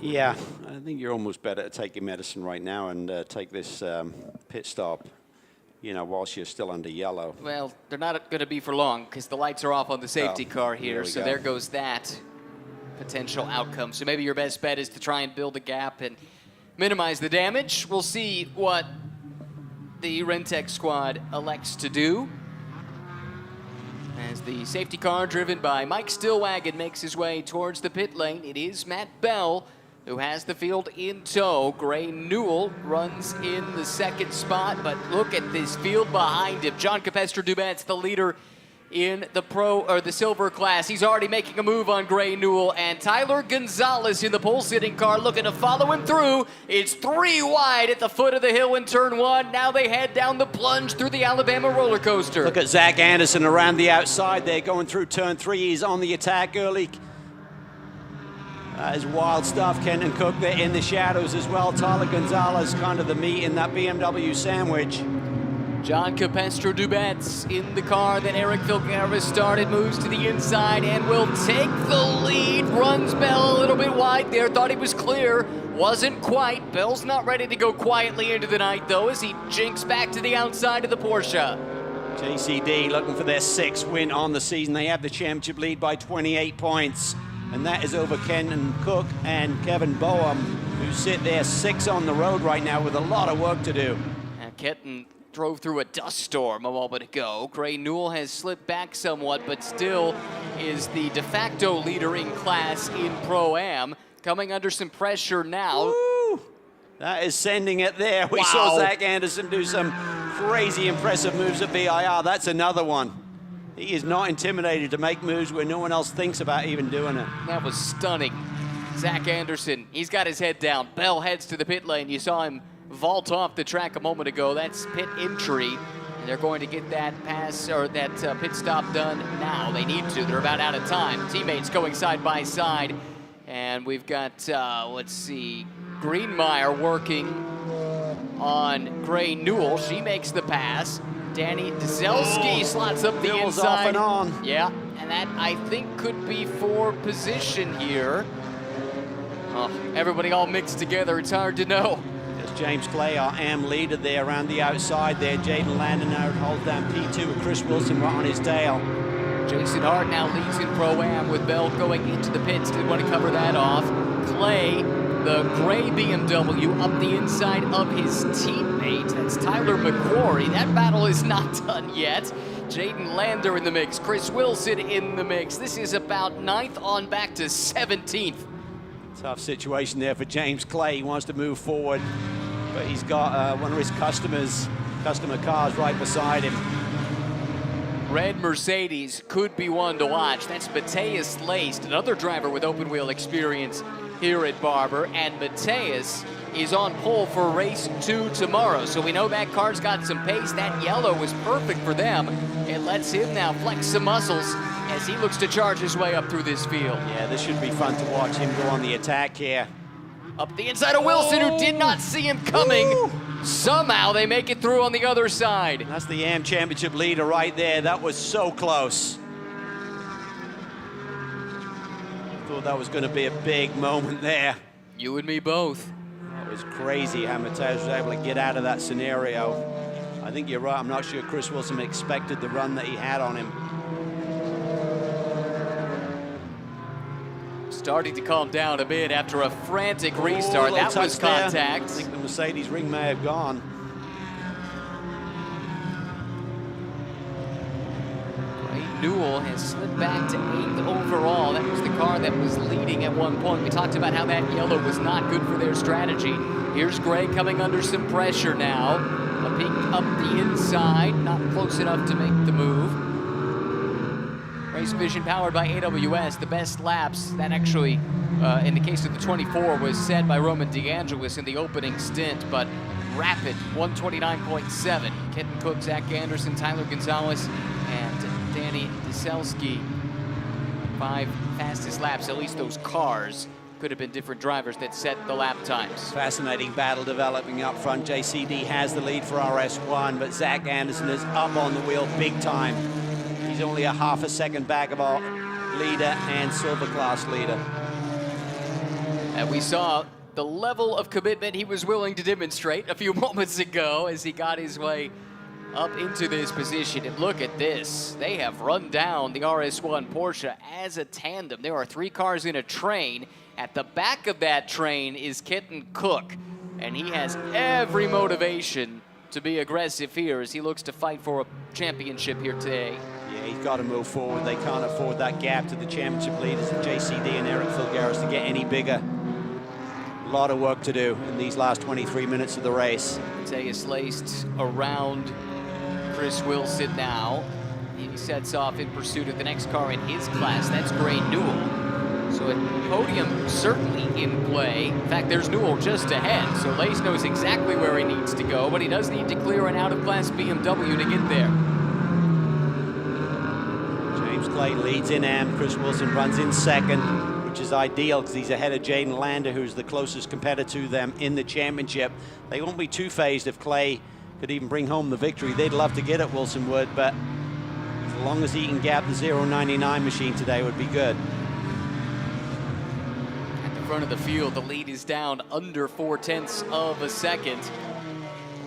Yeah, I think you're almost better to take your medicine right now and take this pit stop, you know, whilst you're still under yellow. Well, they're not going to be for long because the lights are off on the safety car here, so there goes that potential outcome. So maybe your best bet is to try and build a gap and minimize the damage. We'll see what the Rentec squad elects to do. As the safety car driven by Mike Stillwagon makes his way towards the pit lane, it is Matt Bell who has the field in tow. Gray Newell runs in the second spot, but look at this field behind him. John Capestre-Dubet's the leader in the silver class. He's already making a move on Gray Newell, and Tyler Gonzalez in the pole-sitting car looking to follow him through. It's 3 wide at the foot of the hill in turn 1. Now they head down the plunge through the Alabama roller coaster. Look at Zach Anderson around the outside there, going through turn 3. He's on the attack early. That is wild stuff. Kenton Cook there in the shadows as well. Tyler Gonzalez kind of the meat in that BMW sandwich. John Capestre-Dubet's in the car that Eric Filgaris started, moves to the inside and will take the lead. Runs Bell a little bit wide there, thought he was clear, wasn't quite. Bell's not ready to go quietly into the night though as he jinks back to the outside of the Porsche. JCD looking for their 6th win on the season. They have the championship lead by 28 points. And that is over Kenton Cook and Kevin Boehm, who sit there 6 on the road right now with a lot of work to do. And Kenton drove through a dust storm a moment ago. Gray Newell has slipped back somewhat, but still is the de facto leader in class in Pro-Am. Coming under some pressure now. Woo! That is sending it there. We saw Zach Anderson do some crazy impressive moves at VIR. That's another one. He is not intimidated to make moves where no one else thinks about even doing it. That was stunning. Zach Anderson, he's got his head down. Bell heads to the pit lane. You saw him vault off the track a moment ago. That's pit entry. And they're going to get that pass or that pit stop done now. They need to. They're about out of time. Teammates going side by side. And we've got, let's see, Greenmeyer working on Gray Newell. She makes the pass. Danny Dzelski slots up the inside. Off and on. Yeah, and that I think could be for position here. Oh, everybody all mixed together. It's hard to know. There's James Clay, our AM leader there around the outside there. Jaden Landon now holds down P2 with Chris Wilson right on his tail. Jason Hart now leads in Pro-Am with Bell going into the pits. Didn't want to cover that off. Clay, the gray BMW, up the inside of his teammate. That's Tyler McQuarrie. That battle is not done yet. Jaden Lander in the mix. Chris Wilson in the mix. This is about 9th on back to 17th. Tough situation there for James Clay. He wants to move forward, but he's got one of his customer cars right beside him. Red Mercedes could be one to watch. That's Mateus Laced, another driver with open wheel experience here at Barber, and Mateus is on pole for race 2 tomorrow. So we know that car's got some pace. That yellow was perfect for them. It lets him now flex some muscles as he looks to charge his way up through this field. Yeah, this should be fun to watch him go on the attack here. Up the inside of Wilson, who did not see him coming. Woo! Somehow they make it through on the other side. That's the AM Championship leader right there. That was so close. Thought that was going to be a big moment there. You and me both. That was crazy how Mateus was able to get out of that scenario. I think you're right. I'm not sure Chris Wilson expected the run that he had on him. Starting to calm down a bit after a frantic restart. That was contact. There. I think the Mercedes ring may have gone. Gray Newell has slipped back to 8th overall. That was the car that was leading at one point. We talked about how that yellow was not good for their strategy. Here's Gray coming under some pressure now. A peek up the inside, not close enough to make the move. Race Vision powered by AWS. The best laps, that actually, in the case of the 24, was set by Roman DeAngelis in the opening stint, but rapid 129.7. Kenton Cook, Zach Anderson, Tyler Gonzalez, and Danny Deselski. 5 fastest laps, at least those cars. Could have been different drivers that set the lap times. Fascinating battle developing up front. JCD has the lead for RS1, but Zach Anderson is up on the wheel big time. He's only a half a second back of our leader and silver class leader. And we saw the level of commitment he was willing to demonstrate a few moments ago as he got his way up into this position. And look at this. They have run down the RS1 Porsche as a tandem. There are 3 cars in a train. At the back of that train is Kenton Cook, and he has every motivation to be aggressive here as he looks to fight for a championship here today. Yeah, he's got to move forward. They can't afford that gap to the championship leaders at JCD and Eric Filgaris to get any bigger. A lot of work to do in these last 23 minutes of the race. Mateus laced around Chris Wilson now. He sets off in pursuit of the next car in his class. That's Gray Newell. So at Podium certainly in play. In fact, there's Newell just ahead. So Lace knows exactly where he needs to go, but he does need to clear an out-of-class BMW to get there. James Clay leads in AM. Chris Wilson runs in second, which is ideal because he's ahead of Jaden Lander, who's the closest competitor to them in the championship. They won't be too phased if Clay could even bring home the victory. They'd love to get it, Wilson would, but as long as he can gap the 0.99 machine today would be good. Front of the field, the lead is down under 0.4 of a second.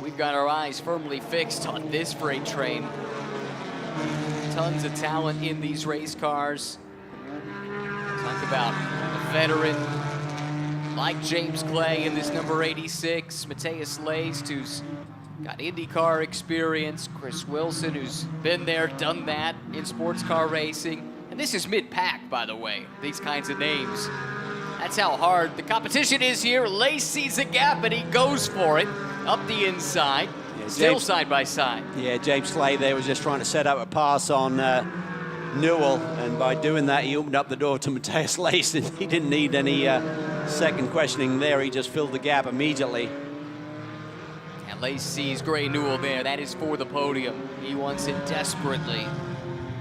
We've got our eyes firmly fixed on this freight train. Tons of talent in these race cars. Talk about a veteran like James Clay in this number 86, Mateus Laced, who's got IndyCar experience, Chris Wilson, who's been there, done that in sports car racing. And this is mid-pack, by the way, these kinds of names. That's how hard the competition is here. Lace sees a gap and he goes for it up the inside. Yeah, still side by side. Yeah, James Clay there was just trying to set up a pass on Newell, and by doing that he opened up the door to Mateus Lace, and he didn't need any second questioning there. He just filled the gap immediately. And Lace sees Gray Newell there. That is for the podium. He wants it desperately.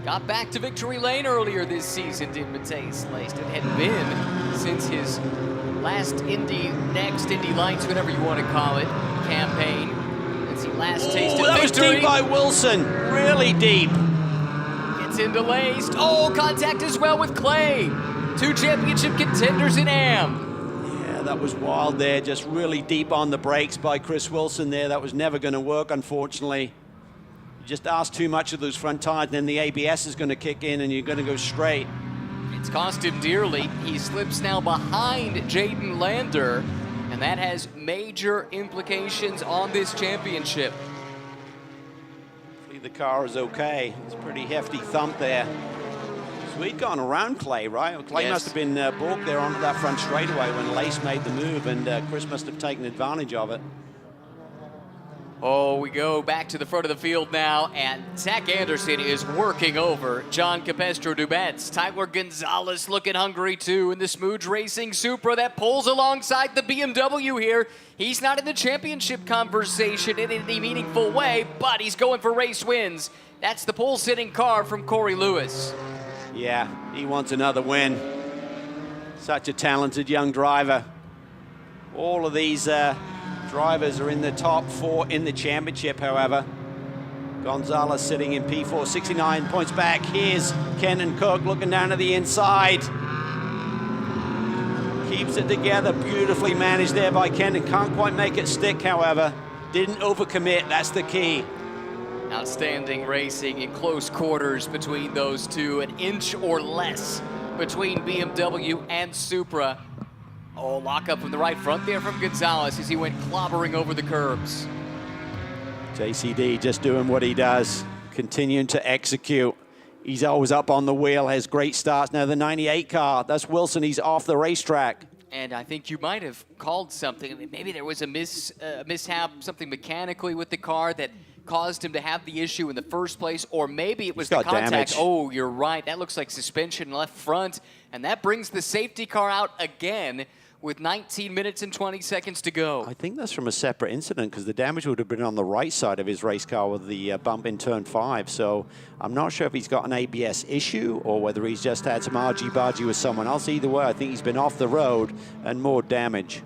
Got back to victory lane earlier this season, did Mateus Lace. It had been since his last next Indy Lights, whatever you want to call it, campaign. Since he last tasted that victory. Was deep by Wilson, really deep. Gets into Lace. Oh, contact as well with Clay. 2 championship contenders in AM. Yeah, that was wild there, just really deep on the brakes by Chris Wilson there. That was never going to work, unfortunately. Just ask too much of those front tires, and then the ABS is going to kick in and you're going to go straight. It's cost him dearly. He slips now behind Jaden Lander, and that has major implications on this championship. Hopefully the car is okay. It's a pretty hefty thump there. So we'd gone around Clay, right? Clay must have been balked there onto that front straightaway when Lace made the move, and Chris must have taken advantage of it. Oh, we go back to the front of the field now, and Zach Anderson is working over John Capestro-Dubets. Tyler Gonzalez looking hungry too in the Smooge Racing Supra that pulls alongside the BMW here. He's not in the championship conversation in any meaningful way, but he's going for race wins. That's the pole-sitting car from Corey Lewis. Yeah, he wants another win. Such a talented young driver. All of these drivers are in the top 4 in the championship, however. Gonzalez sitting in P4, 69 points back. Here's Kenton Cook looking down to the inside. Keeps it together, beautifully managed there by Kenton. Can't quite make it stick, however. Didn't overcommit, that's the key. Outstanding racing in close quarters between those two, an inch or less between BMW and Supra. Oh, lock up from the right front there from Gonzalez as he went clobbering over the curbs. JCD just doing what he does, continuing to execute. He's always up on the wheel, has great starts. Now the 98 car, that's Wilson, he's off the racetrack. And I think you might have called something. I mean, maybe there was a mishap, something mechanically with the car that caused him to have the issue in the first place, or maybe it was the contact. Damage. Oh, you're right. That looks like suspension left front, and that brings the safety car out again with 19 minutes and 20 seconds to go. I think that's from a separate incident because the damage would have been on the right side of his race car with the bump in turn 5. So I'm not sure if he's got an ABS issue or whether he's just had some argy-bargy with someone else. Either way, I think he's been off the road and more damage.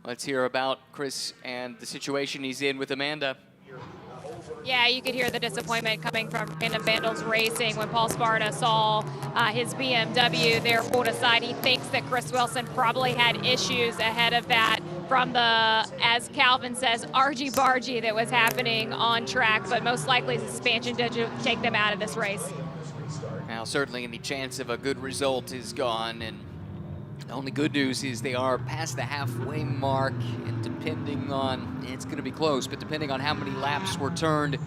Let's hear about Chris and the situation he's in with Amanda. Yeah, you could hear the disappointment coming from Random Vandals Racing when Paul Sparta saw his BMW there pulled aside. He thinks that Chris Wilson probably had issues ahead of that from the, as Calvin says, argy-bargy that was happening on track, but most likely suspension did take them out of this race. Now, certainly any chance of a good result is gone, and the only good news is they are past the halfway mark, and depending on, it's going to be close, but depending on how many laps were turned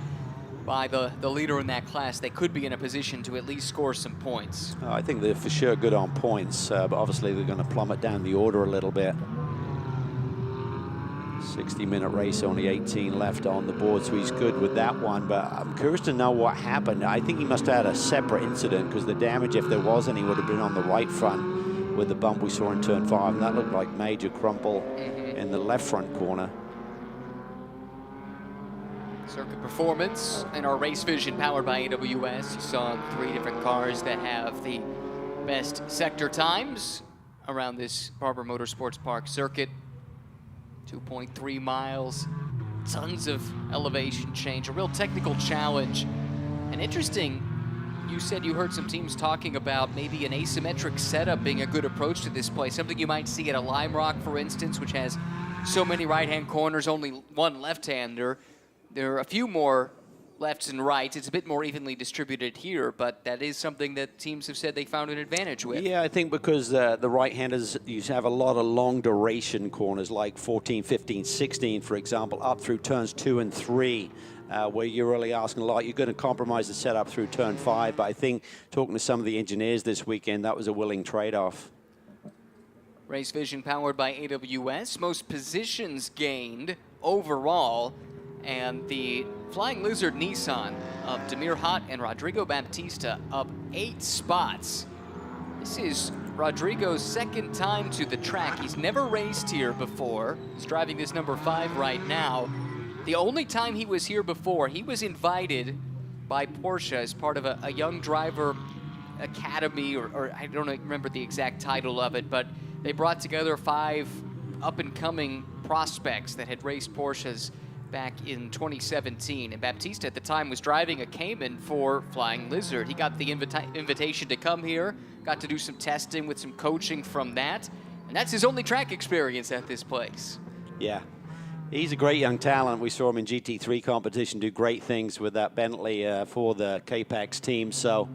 by the leader in that class, they could be in a position to at least score some points. I think they're for sure good on points, but obviously they're going to plummet down the order a little bit. 60-minute race, only 18 left on the board, so he's good with that one, but I'm curious to know what happened. I think he must have had a separate incident because the damage, if there was any, would have been on the right front with the bump we saw in turn 5, and that looked like major crumple in the left front corner. Circuit performance and our race vision powered by AWS. You saw 3 different cars that have the best sector times around this Barber Motorsports Park circuit. 2.3 miles, tons of elevation change, a real technical challenge. And interesting, you said you heard some teams talking about maybe an asymmetric setup being a good approach to this place, something you might see at a Lime Rock, for instance, which has so many right-hand corners, only one left-hander. There are a few more lefts and rights. It's a bit more evenly distributed here, but that is something that teams have said they found an advantage with. Yeah, I think because the right-handers, you have a lot of long duration corners like 14, 15, 16, for example, up through turns 2 and 3. Where you're really asking a lot. You're going to compromise the setup through turn 5, but I think talking to some of the engineers this weekend, that was a willing trade-off. Race vision powered by AWS. Most positions gained overall, and the Flying Lizard Nissan of Demir Hatt and Rodrigo Baptista up 8 spots. This is Rodrigo's second time to the track. He's never raced here before. He's driving this number 5 right now. The only time he was here before, he was invited by Porsche as part of a young driver academy, or I don't remember the exact title of it, but they brought together 5 up-and-coming prospects that had raced Porsches back in 2017. And Baptista at the time was driving a Cayman for Flying Lizard. He got the invitation to come here, got to do some testing with some coaching from that, and that's his only track experience at this place. Yeah. He's a great young talent. We saw him in GT3 competition do great things with that Bentley for the K-Pax team. So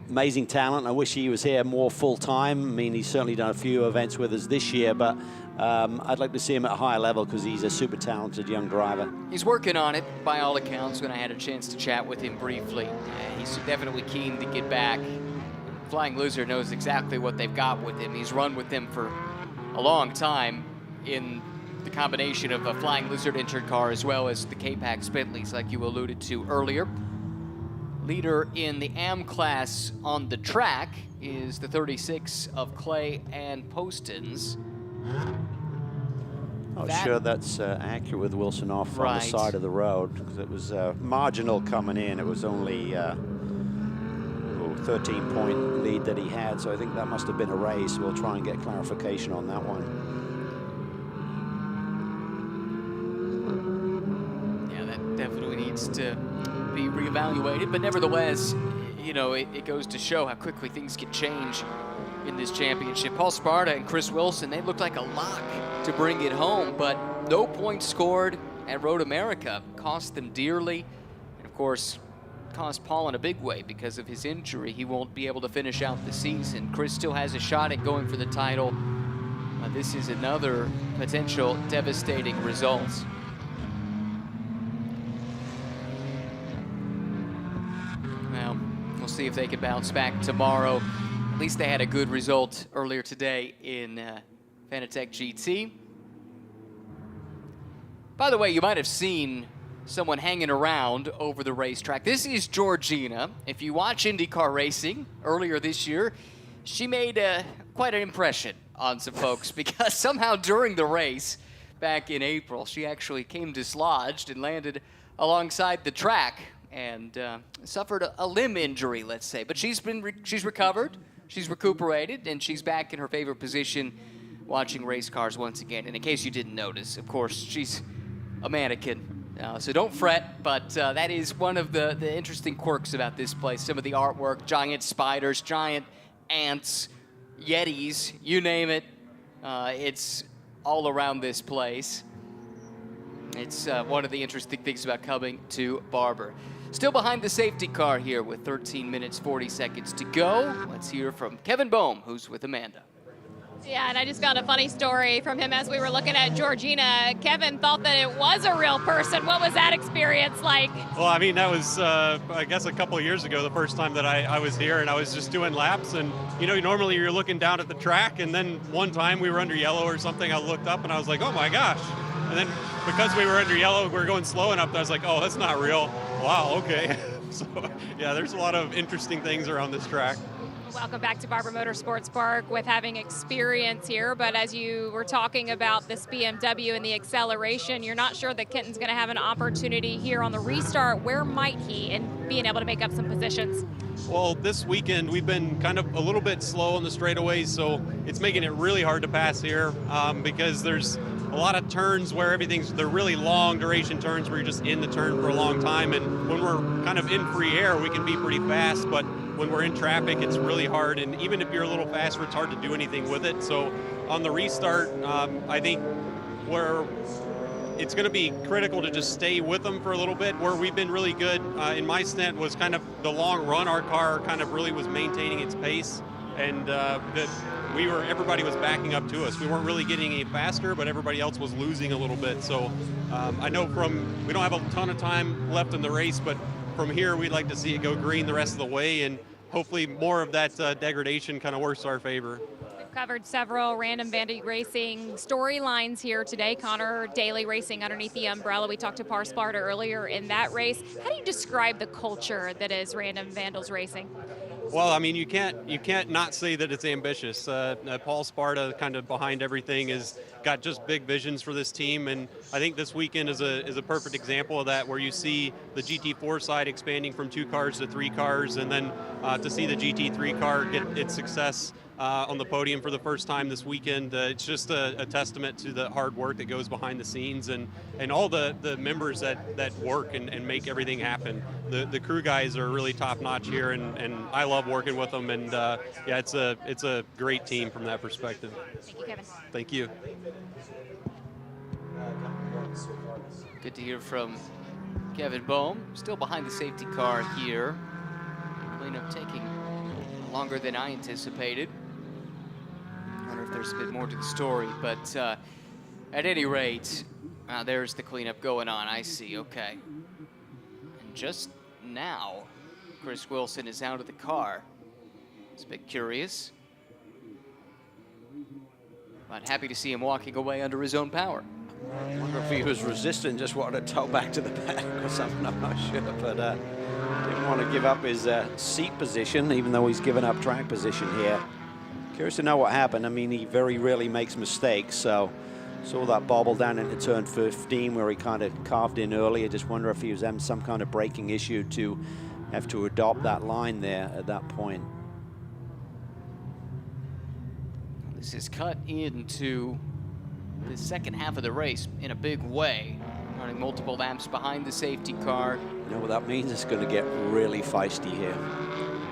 amazing talent. I wish he was here more full-time. I mean, he's certainly done a few events with us this year, but I'd like to see him at a higher level because he's a super talented young driver. He's working on it, by all accounts, when I had a chance to chat with him briefly. He's definitely keen to get back. Flying Lizard knows exactly what they've got with him. He's run with them for a long time in the combination of a Flying Lizard entered car as well as the K-Pax Bentleys, like you alluded to earlier. Leader in the AM class on the track is the 36 of Clay and Postons. I'm sure that's accurate with Wilson off on the side of the road because it was marginal coming in. It was only 13-point lead that he had, so I think that must have been a race. We'll try and get clarification on that one. Definitely needs to be reevaluated, but nevertheless, you know, it goes to show how quickly things can change in this championship. Paul Sparta and Chris Wilson, they looked like a lock to bring it home, but no points scored at Road America cost them dearly, and of course, cost Paul in a big way because of his injury. He won't be able to finish out the season. Chris still has a shot at going for the title. This is another potential devastating result. Well, we'll see if they can bounce back tomorrow At least they had a good result earlier today in Fanatec GT. By the way, you might have seen someone hanging around over the racetrack. This is Georgina. If you watch IndyCar racing earlier this year, she made quite an impression on some folks because somehow during the race back in April, she actually came dislodged and landed alongside the track and suffered a limb injury, let's say. But she's recovered, she's recuperated, and she's back in her favorite position watching race cars once again. And in case you didn't notice, of course, she's a mannequin. So don't fret, but that is one of the interesting quirks about this place. Some of the artwork, giant spiders, giant ants, yetis, you name it. It's all around this place. It's one of the interesting things about coming to Barber. Still behind the safety car here with 13 minutes, 40 seconds to go. Let's hear from Kevin Boehm, who's with Amanda. Yeah, and I just found a funny story from him as we were looking at Georgina. Kevin thought that it was a real person. What was that experience like? Well, I mean, that was, I guess, a couple of years ago, the first time that I was here, and I was just doing laps. And, you know, normally you're looking down at the track, and then one time we were under yellow or something, I looked up and I was like, oh my gosh. And then because we were under yellow, we were going slow enough, I was like, oh, that's not real. Wow, okay. So, yeah, there's a lot of interesting things around this track. Welcome back to Barber Motorsports Park with having experience here, but as you were talking about this BMW and the acceleration, you're not sure that Kenton's going to have an opportunity here on the restart. Where might he in being able to make up some positions? Well, this weekend we've been kind of a little bit slow on the straightaways, so it's making it really hard to pass here because there's a lot of turns where they're really long duration turns where you're just in the turn for a long time, and when we're kind of in free air, we can be pretty fast, but when we're in traffic, it's really hard, and even if you're a little faster, it's hard to do anything with it. So on the restart, I think where it's going to be critical to just stay with them for a little bit. Where we've been really good in my stint was kind of the long run. Our car kind of really was maintaining its pace, and everybody was backing up to us. We weren't really getting any faster, but everybody else was losing a little bit. So I know we don't have a ton of time left in the race, but from here, we'd like to see it go green the rest of the way, and hopefully more of that degradation kind of works to our favor. We've covered several Random Bandit Racing storylines here today. Connor Daly racing underneath the umbrella. We talked to Parsparta earlier in that race. How do you describe the culture that is Random Vandals Racing? Well, I mean, you can't not say that it's ambitious. Paul Sparta, kind of behind everything, has got just big visions for this team, and I think this weekend is a perfect example of that, where you see the GT4 side expanding from 2 cars to 3 cars, and then to see the GT3 car get its success on the podium for the first time this weekend. It's just a testament to the hard work that goes behind the scenes, and all the members that work and make everything happen. The crew guys are really top notch here, and I love working with them, and yeah, it's a great team from that perspective. Thank you, Kevin. Thank you. Good to hear from Kevin Boehm. Still behind the safety car here. Cleanup taking longer than I anticipated. I wonder if there's a bit more to the story, but at any rate, there's the cleanup going on. I see, okay. And just now, Chris Wilson is out of the car. It's a bit curious, but happy to see him walking away under his own power. I wonder if he was resistant, just wanted to tow back to the back or something, I'm not sure, but didn't want to give up his seat position, even though he's given up track position here. Curious to know what happened. I mean, he very rarely makes mistakes, so saw that bobble down into turn 15 where he kind of carved in early. I just wonder if he was having some kind of braking issue to have to adopt that line there at that point. This is cut into the second half of the race in a big way, running multiple laps behind the safety car. You know what that means? It's going to get really feisty here.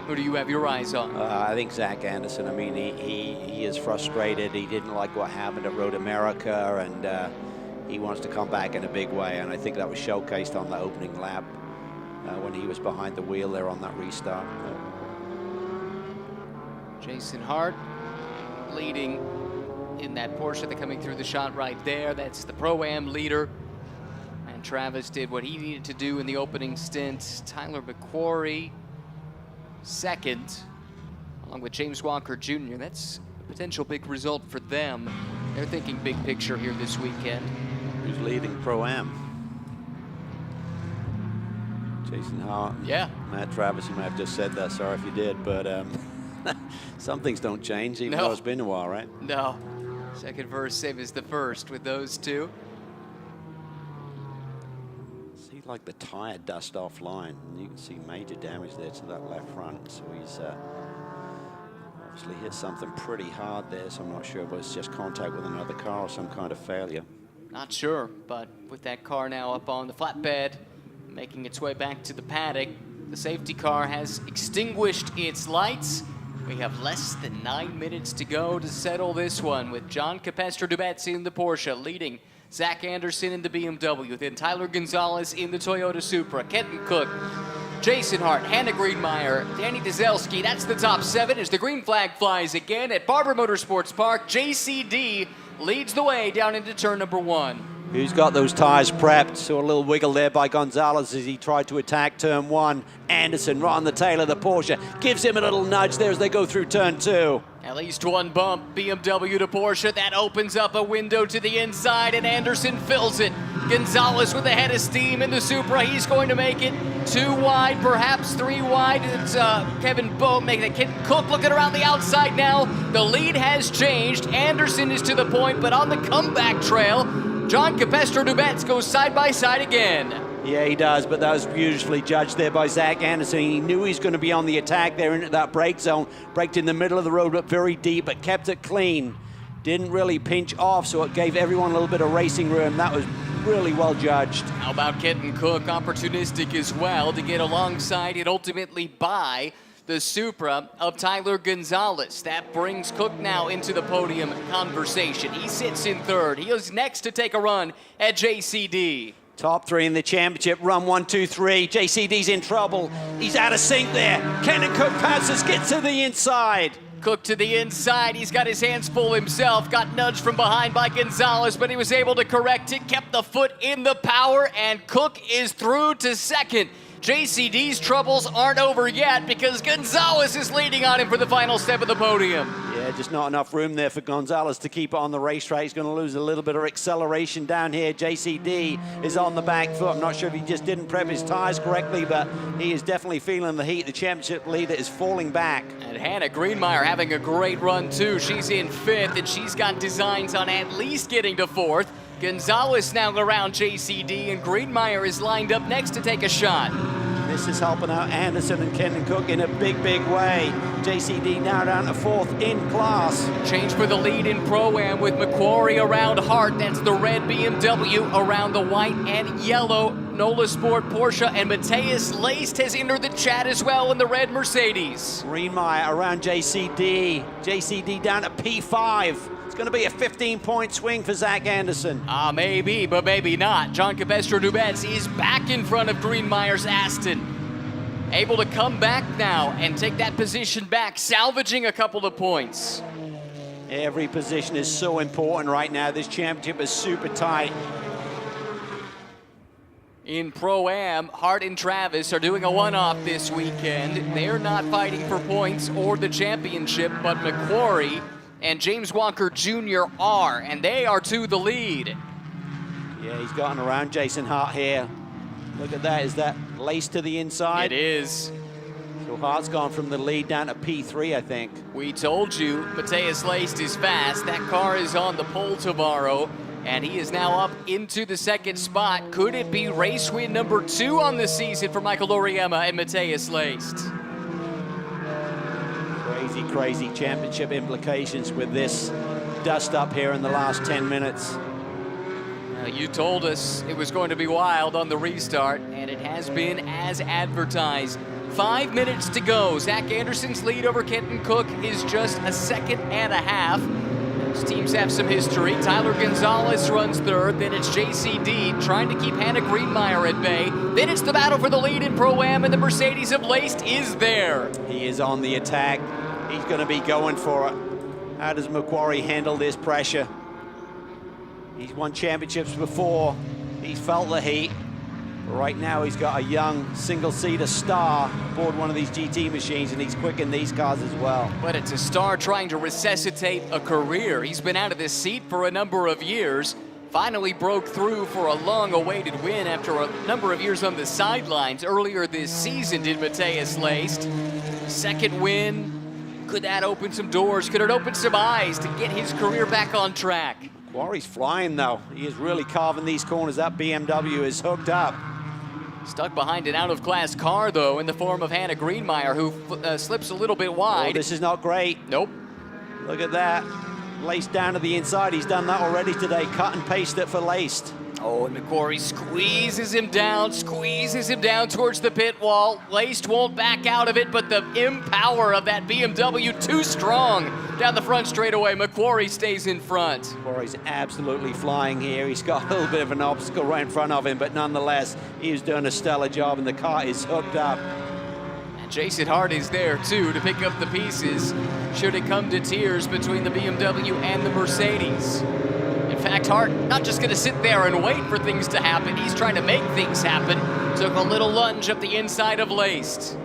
Who do you have your eyes on? I think Zach Anderson. I mean, he is frustrated. He didn't like what happened at Road America, and he wants to come back in a big way, and I think that was showcased on the opening lap when he was behind the wheel there on that restart. Jason Hart leading in that Porsche. They're coming through the shot right there. That's the Pro-Am leader. And Travis did what he needed to do in the opening stint. Tyler McQuarrie second, along with James Walker Jr. That's a potential big result for them. They're thinking big picture here this weekend. Who's leading Pro-Am? Jason Hart. Yeah. Matt Travis, you may have just said that. Sorry if you did, but some things don't change, even though it's been a while, right? No. Second verse, same as the first with those two. See, like the tire dust offline. And you can see major damage there to that left front. So he's obviously hit something pretty hard there. So I'm not sure if it's just contact with another car or some kind of failure. Not sure, but with that car now up on the flatbed, making its way back to the paddock, the safety car has extinguished its lights. We have less than 9 minutes to go to settle this one, with John Capestro-Dubetz in the Porsche leading Zach Anderson in the BMW, then Tyler Gonzalez in the Toyota Supra, Kenton Cook, Jason Hart, Hannah Greenmeyer, Danny Dzelski. That's the top 7 as the green flag flies again at Barber Motorsports Park. JCD leads the way down into turn number 1. Who's got those tires prepped? So a little wiggle there by Gonzalez as he tried to attack turn 1. Anderson right on the tail of the Porsche. Gives him a little nudge there as they go through turn 2. At least one bump, BMW to Porsche. That opens up a window to the inside, and Anderson fills it. Gonzalez with a head of steam in the Supra. He's going to make it 2 wide, perhaps 3 wide. It's Kevin Bowe making it. Kenton Cook looking around the outside now. The lead has changed. Anderson is to the point, but on the comeback trail, John Capestro-Dubetz goes side by side again. Yeah, he does, but that was beautifully judged there by Zach Anderson. He knew he was going to be on the attack there into that brake zone. Braked in the middle of the road, but very deep, but kept it clean. Didn't really pinch off, so it gave everyone a little bit of racing room. That was really well judged. How about Kenton Cook, opportunistic as well to get alongside and ultimately by the Supra of Tyler Gonzalez. That brings Cook now into the podium conversation. He sits in 3rd. He is next to take a run at JCD. Top 3 in the championship, run 1, 2, 3. JCD's in trouble. He's out of sync there. Kenton Cook passes, gets to the inside. Cook to the inside. He's got his hands full himself. Got nudged from behind by Gonzalez, but he was able to correct it. Kept the foot in the power, and Cook is through to 2nd. JCD's troubles aren't over yet because Gonzalez is leading on him for the final step of the podium. Yeah, just not enough room there for Gonzalez to keep it on the racetrack. He's going to lose a little bit of acceleration down here. JCD is on the back foot. I'm not sure if he just didn't prep his tires correctly, but he is definitely feeling the heat. The championship leader is falling back. And Hannah Greenmeyer having a great run too. She's in 5th, and she's got designs on at least getting to 4th. Gonzalez now around JCD, and Greenmeyer is lined up next to take a shot. This is helping out Anderson and Kenton Cook in a big, big way. JCD now down to 4th in class. Change for the lead in Pro-Am with McQuarrie around Hart. That's the red BMW around the white and yellow NOLA Sport Porsche. And Matthias Laced has entered the chat as well in the red Mercedes. Greenmeyer around JCD. JCD down to P5. It's going to be a 15-point swing for Zach Anderson. Maybe, but maybe not. John Capestro-Dubetz is back in front of Greenmeyer's Aston. Able to come back now and take that position back, salvaging a couple of points. Every position is so important right now. This championship is super tight. In Pro-Am, Hart and Travis are doing a one-off this weekend. They're not fighting for points or the championship, but McQuarrie and James Walker Jr. are, and they are to the lead. Yeah, he's gotten around Jason Hart here. Look at that, is that Lace to the inside? It is. So Hart's gone from the lead down to P3, I think. We told you Matthias Laced is fast. That car is on the pole tomorrow, and he is now up into the 2nd spot. Could it be race win number 2 on the season for Michael Loriema and Matthias Laced? Crazy, crazy championship implications with this dust up here in the last 10 minutes. You told us it was going to be wild on the restart, and it has been as advertised. 5 minutes to go. Zach Anderson's lead over Kenton Cook is just a 2.5 seconds. These teams have some history. Tyler Gonzalez runs 3rd, then it's JCD trying to keep Hannah Greenmeyer at bay. Then it's the battle for the lead in Pro-Am, and the Mercedes of Laced is there. He is on the attack. He's going to be going for it. How does McQuarrie handle this pressure? He's won championships before. He's felt the heat. Right now, he's got a young single-seater star aboard one of these GT machines, and he's quick in these cars as well. But it's a star trying to resuscitate a career. He's been out of this seat for a number of years. Finally broke through for a long-awaited win after a number of years on the sidelines. Earlier this season did Matheus Leist. Second win. Could that open some doors? Could it open some eyes to get his career back on track? Quarry's flying, though. He is really carving these corners. That BMW is hooked up. Stuck behind an out-of-class car, though, in the form of Hannah Greenmeyer, who slips a little bit wide. Oh, this is not great. Nope. Look at that. Laced down to the inside. He's done that already today. Cut and paste it for Laced. Oh, and McQuarrie squeezes him down towards the pit wall. Laced won't back out of it, but the impower of that BMW too strong down the front straightaway. McQuarrie stays in front. Quarry's absolutely flying here. He's got a little bit of an obstacle right in front of him, but nonetheless, he's doing a stellar job, and the car is hooked up. And Jason Hart is there, too, to pick up the pieces should it come to tears between the BMW and the Mercedes. In fact, Hart not just going to sit there and wait for things to happen. He's trying to make things happen. Took a little lunge up the inside of Laced.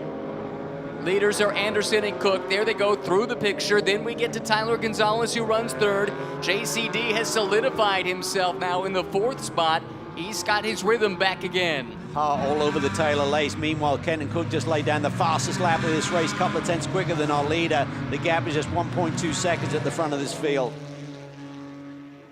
Leaders are Anderson and Cook. There they go through the picture. Then we get to Tyler Gonzalez, who runs third. JCD has solidified himself now in the fourth spot. He's got his rhythm back again. All over the tail of Lace. Meanwhile, Kenton Cook just laid down the fastest lap of this race, couple of tenths quicker than our leader. The gap is just 1.2 seconds at the front of this field.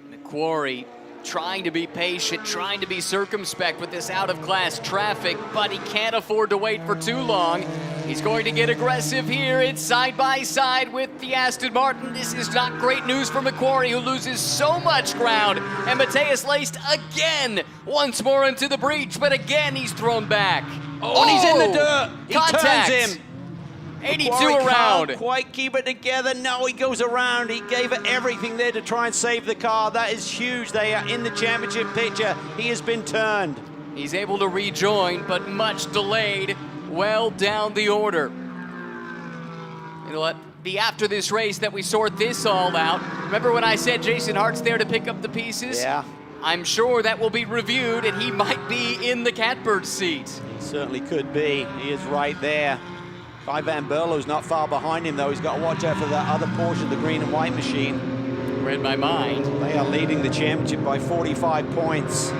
McQuarrie trying to be patient, trying to be circumspect with this out-of-class traffic, but he can't afford to wait for too long. He's going to get aggressive here. It's side by side with the Aston Martin. This is not great news for McQuarrie, who loses so much ground. And Matheus Leist again, once more into the breach, but again he's thrown back. Oh, and he's in the dirt. He Contact. turns him. 82 McQuarrie around. Can't quite keep it together. No, he goes around. He gave it everything there to try and save the car. That is huge. They are in the championship picture. He has been turned. He's able to rejoin, but much delayed, well down the order. It'll be after this race that we sort this all out. Remember when I said Jason Hart's there to pick up the pieces? Yeah. I'm sure that will be reviewed, and he might be in the catbird seat. He certainly could be. He is right there. Guy Van Berlo's not far behind him, though. He's got to watch out for that other portion of the green and white machine. Read my mind. They are leading the championship by 45 points.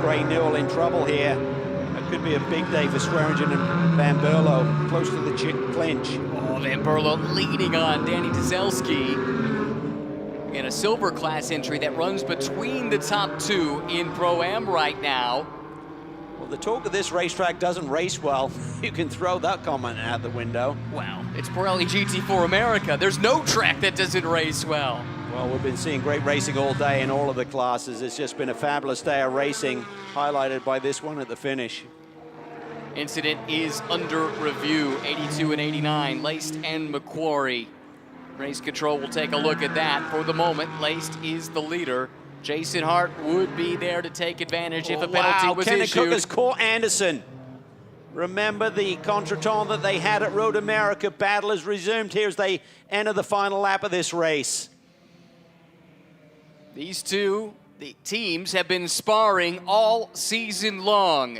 Gray Newell in trouble here. That could be a big day for Swearingen and Van Berlo, close to the clinch. Oh, Van Berlo leading on Danny Dzelski in a silver class entry that runs between the top two in Pro-Am right now. Well, the talk of this racetrack doesn't race well. You can throw that comment out the window. Wow, it's Pirelli GT4 America. There's no track that doesn't race well. Well, we've been seeing great racing all day in all of the classes. It's just been a fabulous day of racing, highlighted by this one at the finish. Incident is under review, 82 and 89, Laced and McQuarrie. Race control will take a look at that. For the moment, Laced is the leader. Jason Hart would be there to take advantage if a penalty was Kenton issued. Cook has caught Anderson. Remember the contretemps that they had at Road America. Battle has resumed here as they enter the final lap of this race. These two, the teams, have been sparring all season long.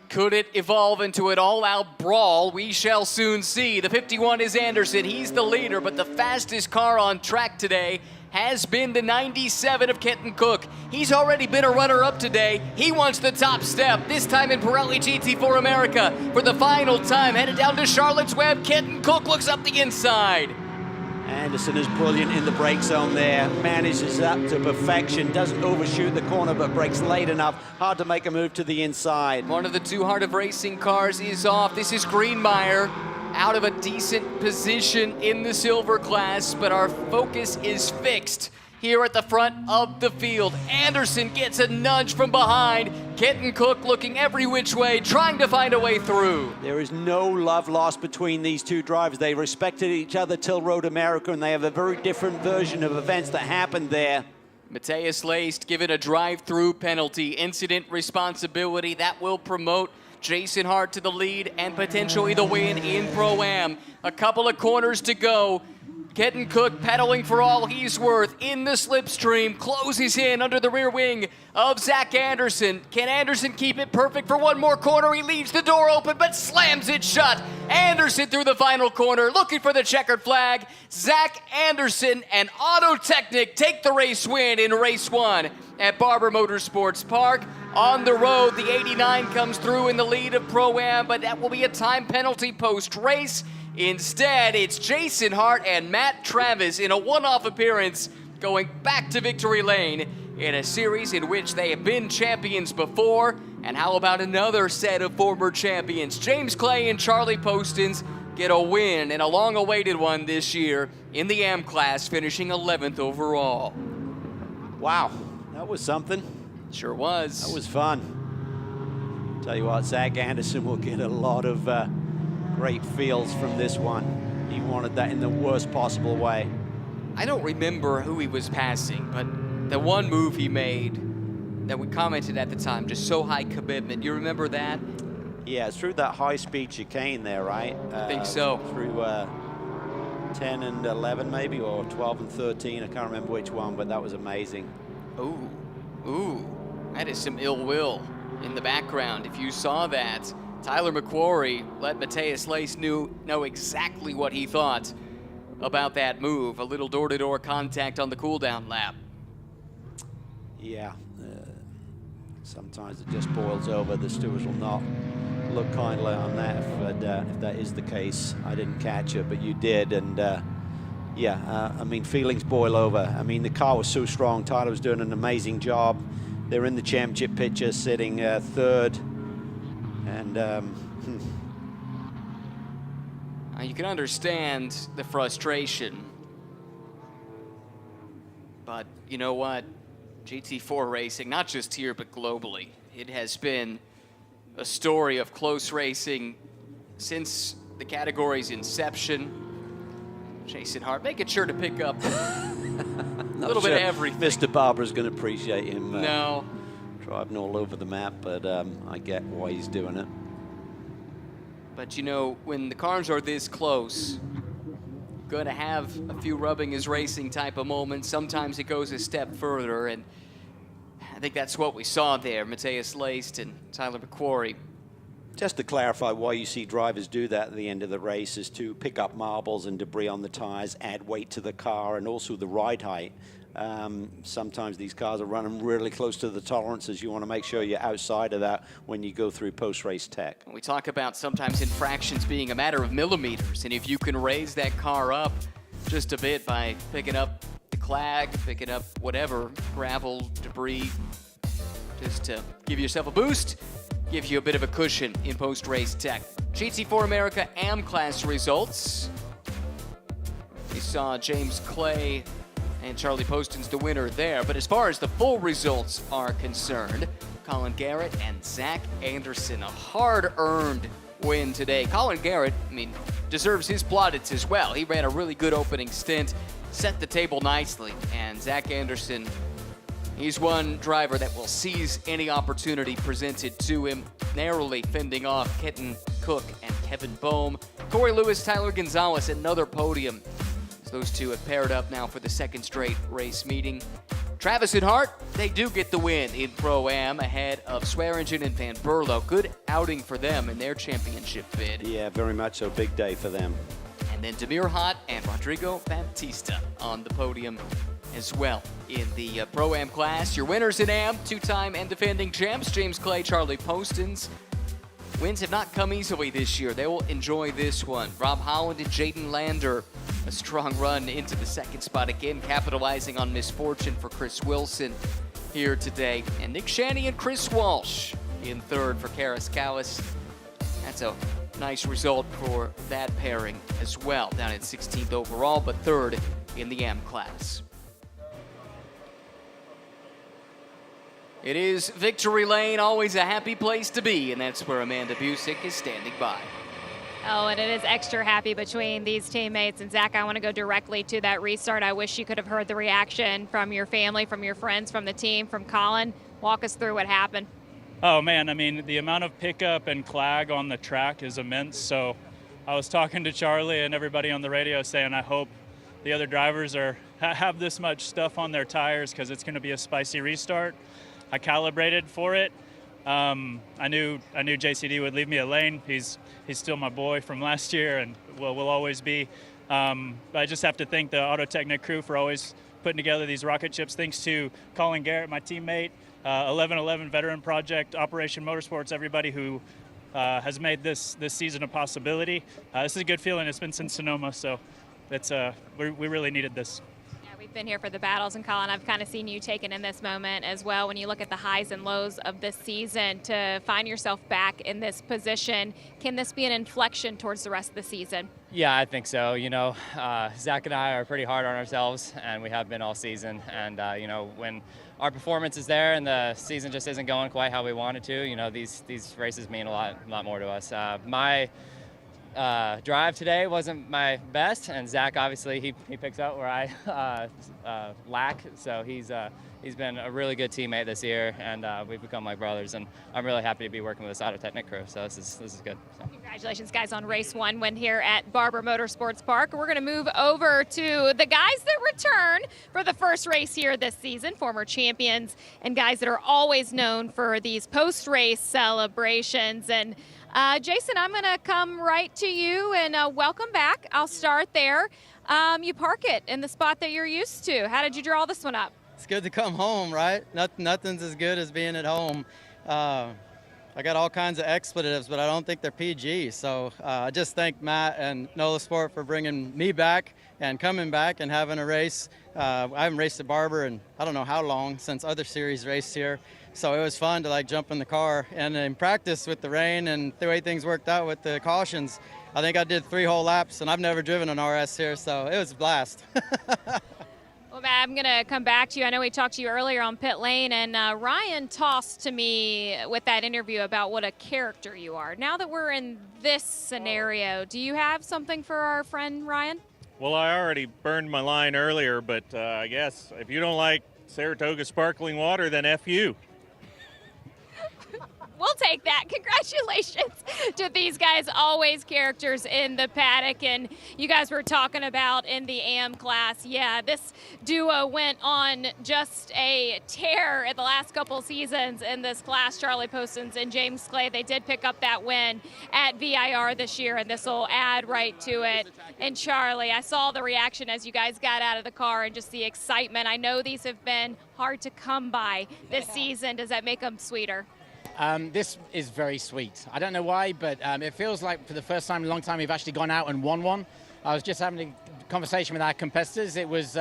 Could it evolve into an all-out brawl? We shall soon see. The 51 is Anderson. He's the leader, but the fastest car on track today has been the 97 of Kenton Cook. He's already been a runner-up today. He wants the top step, this time in Pirelli GT4 America. For the final time, headed down to Charlotte's Web, Kenton Cook looks up the inside. Anderson is brilliant in the brake zone there. Manages up to perfection. Doesn't overshoot the corner, but brakes late enough. Hard to make a move to the inside. One of the two Heart of Racing cars is off. This is Greenmeyer, out of a decent position in the silver class, but our focus is fixed here at the front of the field. Anderson gets a nudge from behind. Kenton Cook looking every which way, trying to find a way through. There is no love lost between these two drivers. They respected each other till Road America, and they have a very different version of events that happened there. Matheus Leist given a drive-through penalty, incident responsibility that will promote Jason Hart to the lead and potentially the win in Pro-Am. A couple of corners to go. Kenton Cook pedaling for all he's worth in the slipstream, closes in under the rear wing of Zach Anderson. Can Anderson keep it perfect for one more corner? He leaves the door open but slams it shut. Anderson through the final corner, looking for the checkered flag. Zach Anderson and Auto Technic take the race win in race 1 at Barber Motorsports Park. On the road, the 89 comes through in the lead of Pro-Am, but that will be a time penalty post-race. Instead, it's Jason Hart and Matt Travis in a one-off appearance going back to victory lane in a series in which they have been champions before. And how about another set of former champions? James Clay and Charlie Postins get a win, and a long-awaited one this year in the AM class, finishing 11th overall. Wow, that was something. Sure was. That was fun. Tell you what, Zach Anderson will get a lot of great feels from this one. He wanted that in the worst possible way. I don't remember who he was passing, but the one move he made that we commented at the time, just so high commitment. You remember that? Yeah, it's through that high-speed chicane there, right? I think so. Through 10 and 11 maybe, or 12 and 13. I can't remember which one, but that was amazing. Ooh, that is some ill will in the background. If you saw that, Tyler McQuarrie let Matthias Lace know exactly what he thought about that move. A little door-to-door contact on the cool-down lap. Yeah, sometimes it just boils over. The stewards will not look kindly on that if that is the case. I didn't catch it, but you did, and I mean, feelings boil over. I mean, the car was so strong. Tyler was doing an amazing job. They're in the championship picture, sitting third, and you can understand the frustration, but you know what? GT4 racing, not just here, but globally, it has been a story of close racing since the category's inception. Jason Hart making sure to pick up a little bit of everything. Mr. Barber's going to appreciate him no. driving all over the map, but I get why he's doing it. But you know, when the cars are this close, going to have a few rubbing is racing type of moments. Sometimes it goes a step further, and I think that's what we saw there. Matthias Lace and Tyler McQuarrie. Just to clarify why you see drivers do that at the end of the race is to pick up marbles and debris on the tires, add weight to the car, and also the ride height. Sometimes these cars are running really close to the tolerances. You want to make sure you're outside of that when you go through post-race tech. We talk about sometimes infractions being a matter of millimeters, and if you can raise that car up just a bit by picking up the clag, picking up whatever, gravel, debris, just to give yourself a boost, give you a bit of a cushion in post-race tech. GT4 America AM class results. We saw James Clay and Charlie Postins the winner there. But as far as the full results are concerned, Colin Garrett and Zach Anderson, a hard-earned win today. Colin Garrett, I mean, deserves his plaudits as well. He ran a really good opening stint, set the table nicely, and Zach Anderson, he's one driver that will seize any opportunity presented to him, narrowly fending off Kenton Cook and Kevin Boehm. Corey Lewis, Tyler Gonzalez, another podium. Those two have paired up now for the second straight race meeting. Travis and Hart, they do get the win in Pro-Am ahead of Swearingen and Van Berlo. Good outing for them in their championship bid. Yeah, very much so. Big day for them. And then Demir Hott and Rodrigo Baptista on the podium as well in the Pro-Am class. Your winners in AM, two-time and defending champs, James Clay, Charlie Postins. Wins have not come easily this year. They will enjoy this one. Rob Holland and Jaden Lander, a strong run into the second spot again, capitalizing on misfortune for Chris Wilson here today. And Nick Shanny and Chris Walsh in third for Karis Kallis. That's a nice result for that pairing as well, down at 16th overall, but third in the AM class. It is Victory Lane, always a happy place to be, and that's where Amanda Busick is standing by. Oh, and it is extra happy between these teammates. And Zach, I want to go directly to that restart. I wish you could have heard the reaction from your family, from your friends, from the team, from Colin. Walk us through what happened. Oh man, I mean, the amount of pickup and clag on the track is immense. So I was talking to Charlie and everybody on the radio saying, I hope the other drivers have this much stuff on their tires because it's going to be a spicy restart. I calibrated for it. I knew JCD would leave me a lane. He's still my boy from last year and will always be. But I just have to thank the Auto Technic crew for always putting together these rocket ships. Thanks to Colin Garrett, my teammate, 1111 Veteran Project, Operation Motorsports, everybody who has made this season a possibility. This is a good feeling. It's been since Sonoma, so we really needed this. We've been here for the battles, and Colin, I've kind of seen you taken in this moment as well. When you look at the highs and lows of this season, to find yourself back in this position, can this be an inflection towards the rest of the season? Yeah, I think so. You know, Zach and I are pretty hard on ourselves, and we have been all season. And, you know, when our performance is there and the season just isn't going quite how we want it to, you know, these races mean a lot more to us. My drive today wasn't my best, and Zach obviously he picks up where I lack. So he's been a really good teammate this year, and we've become like brothers. And I'm really happy to be working with this Auto Technic crew. So this is good. So. Congratulations, guys, on race 1 win here at Barber Motorsports Park. We're going to move over to the guys that return for the first race here this season, former champions and guys that are always known for these post-race celebrations. And Jason, I'm going to come right to you and welcome back. I'll start there. You park it in the spot that you're used to. How did you draw this one up? It's good to come home, right? Nothing's as good as being at home. I got all kinds of expletives, but I don't think they're PG. So I just thank Matt and NOLA Sport for bringing me back and coming back and having a race. I haven't raced at Barber in I don't know how long, since other series raced here. So it was fun to like jump in the car, and in practice with the rain and the way things worked out with the cautions, I think I did 3 whole laps, and I've never driven an RS here, so it was a blast. Well, Matt, I'm going to come back to you. I know we talked to you earlier on pit lane, and Ryan tossed to me with that interview about what a character you are. Now that we're in this scenario, do you have something for our friend Ryan? Well, I already burned my line earlier, but I guess if you don't like Saratoga sparkling water, then F you. We'll take that. Congratulations to these guys, always characters in the paddock. And you guys were talking about in the AM class, yeah, this duo went on just a tear in the last couple seasons in this class. Charlie Postons and James Clay, they did pick up that win at VIR this year, and this will add right to it. And Charlie, I saw the reaction as you guys got out of the car and just the excitement. I know these have been hard to come by this season. Does that make them sweeter? This is very sweet. I don't know why, but it feels like for the first time in a long time we've actually gone out and won one. I was just having a conversation with our competitors. It was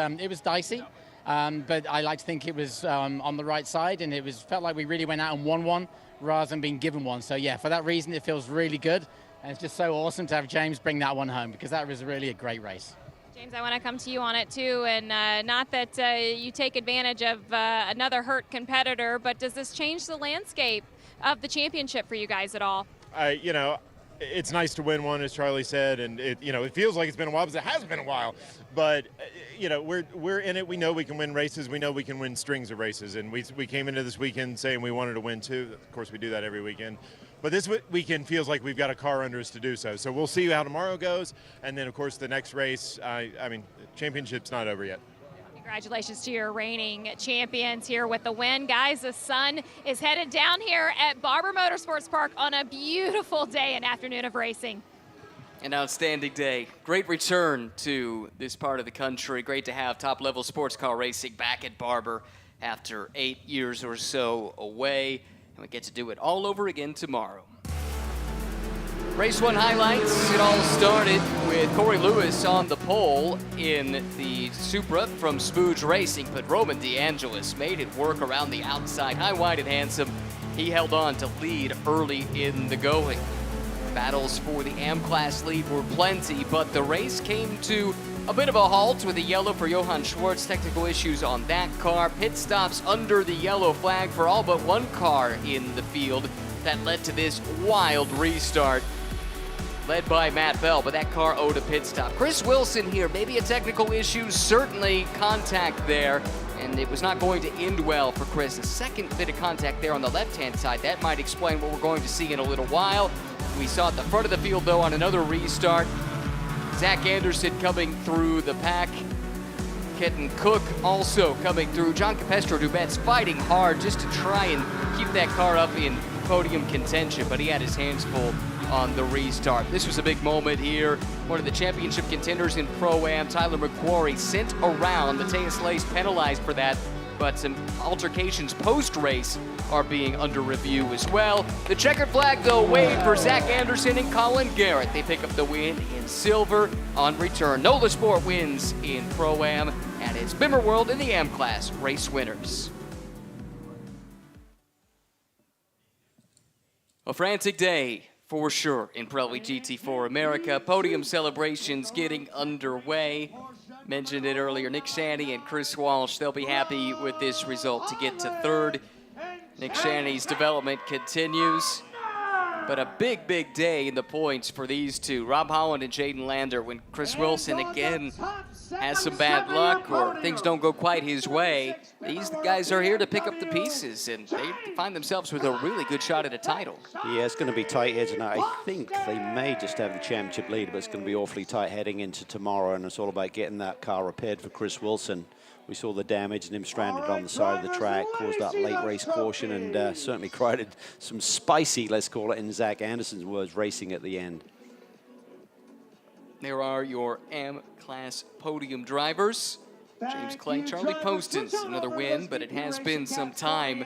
dicey, but I like to think it was on the right side, and felt like we really went out and won one rather than being given one. So yeah, for that reason, it feels really good, and it's just so awesome to have James bring that one home, because that was really a great race. James, I want to come to you on it too, and not that you take advantage of another hurt competitor, but does this change the landscape of the championship for you guys at all? You know, it's nice to win one, as Charlie said, and it feels like it's been a while, because it has been a while. But you know, we're in it. We know we can win races. We know we can win strings of races, and we came into this weekend saying we wanted to win 2. Of course, we do that every weekend. But this weekend feels like we've got a car under us to do so. So we'll see how tomorrow goes, and then of course the next race. I mean, the championship's not over yet. Congratulations to your reigning champions here with the win. Guys, the sun is headed down here at Barber Motorsports Park on a beautiful day and afternoon of racing. An outstanding day. Great return to this part of the country. Great to have top-level sports car racing back at Barber after 8 years or so away. And we get to do it all over again tomorrow. Race 1 highlights. It all started with Corey Lewis on the pole in the Supra from Spooge Racing, but Roman DeAngelis made it work around the outside. High, wide, and handsome. He held on to lead early in the going. Battles for the AM class lead were plenty, but the race came to a bit of a halt with a yellow for Johann Schwartz. Technical issues on that car. Pit stops under the yellow flag for all but one car in the field. That led to this wild restart led by Matt Bell, but that car owed a pit stop. Chris Wilson here, maybe a technical issue, certainly contact there, and it was not going to end well for Chris. A second bit of contact there on the left-hand side. That might explain what we're going to see in a little while. We saw at the front of the field, though, on another restart. Zach Anderson coming through the pack. Kenton Cook also coming through. John Capestro Dubet's fighting hard just to try and keep that car up in podium contention, but he had his hands full on the restart. This was a big moment here. One of the championship contenders in Pro-Am, Tyler McQuarrie, sent around. Matthias Lace penalized for that, but some altercations post-race are being under review as well. The checkered flag, though, waved for Zach Anderson and Colin Garrett. They pick up the win in silver on return. NOLA Sport wins in Pro-Am, and it's Bimmer World in the Am Class race winners. A frantic day for sure in Pirelli GT4 America. Podium celebrations getting underway. Mentioned it earlier, Nick Shanny and Chris Walsh, they'll be happy with this result to get to third. Nick Shanny's development continues, but a big, big day in the points for these two. Rob Holland and Jaden Lander, when Chris Wilson again has some bad luck or things don't go quite his way, these guys are here to pick up the pieces, and they find themselves with a really good shot at a title. Yeah, it's going to be tight here tonight. I think they may just have the championship lead, but it's going to be awfully tight heading into tomorrow, and it's all about getting that car repaired for Chris Wilson. We saw the damage and him stranded on the side of the track, caused that late race caution, and certainly created some spicy, let's call it, in Zach Anderson's words, racing at the end. There are your Am Class podium drivers. James Clay, Charlie Poston's another win, but it has been some time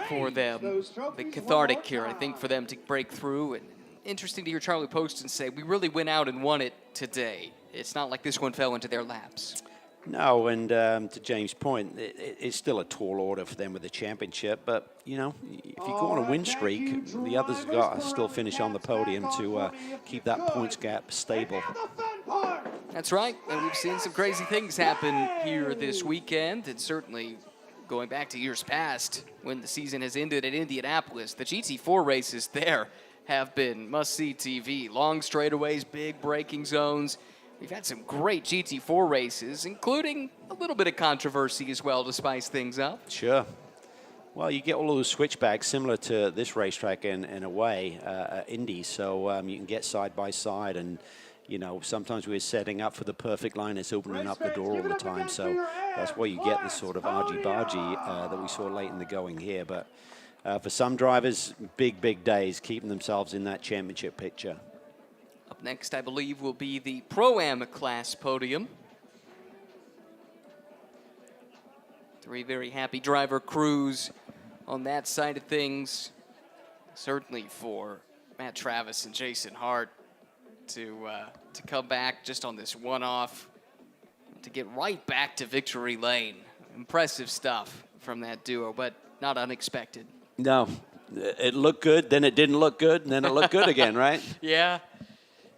for them. A bit cathartic here, I think, for them to break through. And interesting to hear Charlie Poston say, we really went out and won it today. It's not like this one fell into their laps. No, and to James' point, it's still a tall order for them with the championship, but, you know, if you go on a win streak, the others have got to still finish on the podium to keep that points gap stable. That's right, and we've seen some crazy things happen here this weekend, and certainly going back to years past when the season has ended at Indianapolis, the GT4 races there have been must-see TV. Long straightaways, big braking zones. We've had some great GT4 races, including a little bit of controversy as well to spice things up. Sure. Well, you get all of those switchbacks similar to this racetrack in a way, Indy, so you can get side by side, and you know, sometimes we're setting up for the perfect line. It's opening up the door all the time, so that's why you get the sort of argy-bargy that we saw late in the going here. But for some drivers, big days, keeping themselves in that championship picture. Up next, I believe, will be the Pro-Am class podium. Three very happy driver crews on that side of things. Certainly for Matt Travis and Jason Hart to come back just on this one-off, to get right back to victory lane. Impressive stuff from that duo, but not unexpected. No, it looked good, then it didn't look good, and then it looked good again, right? Yeah.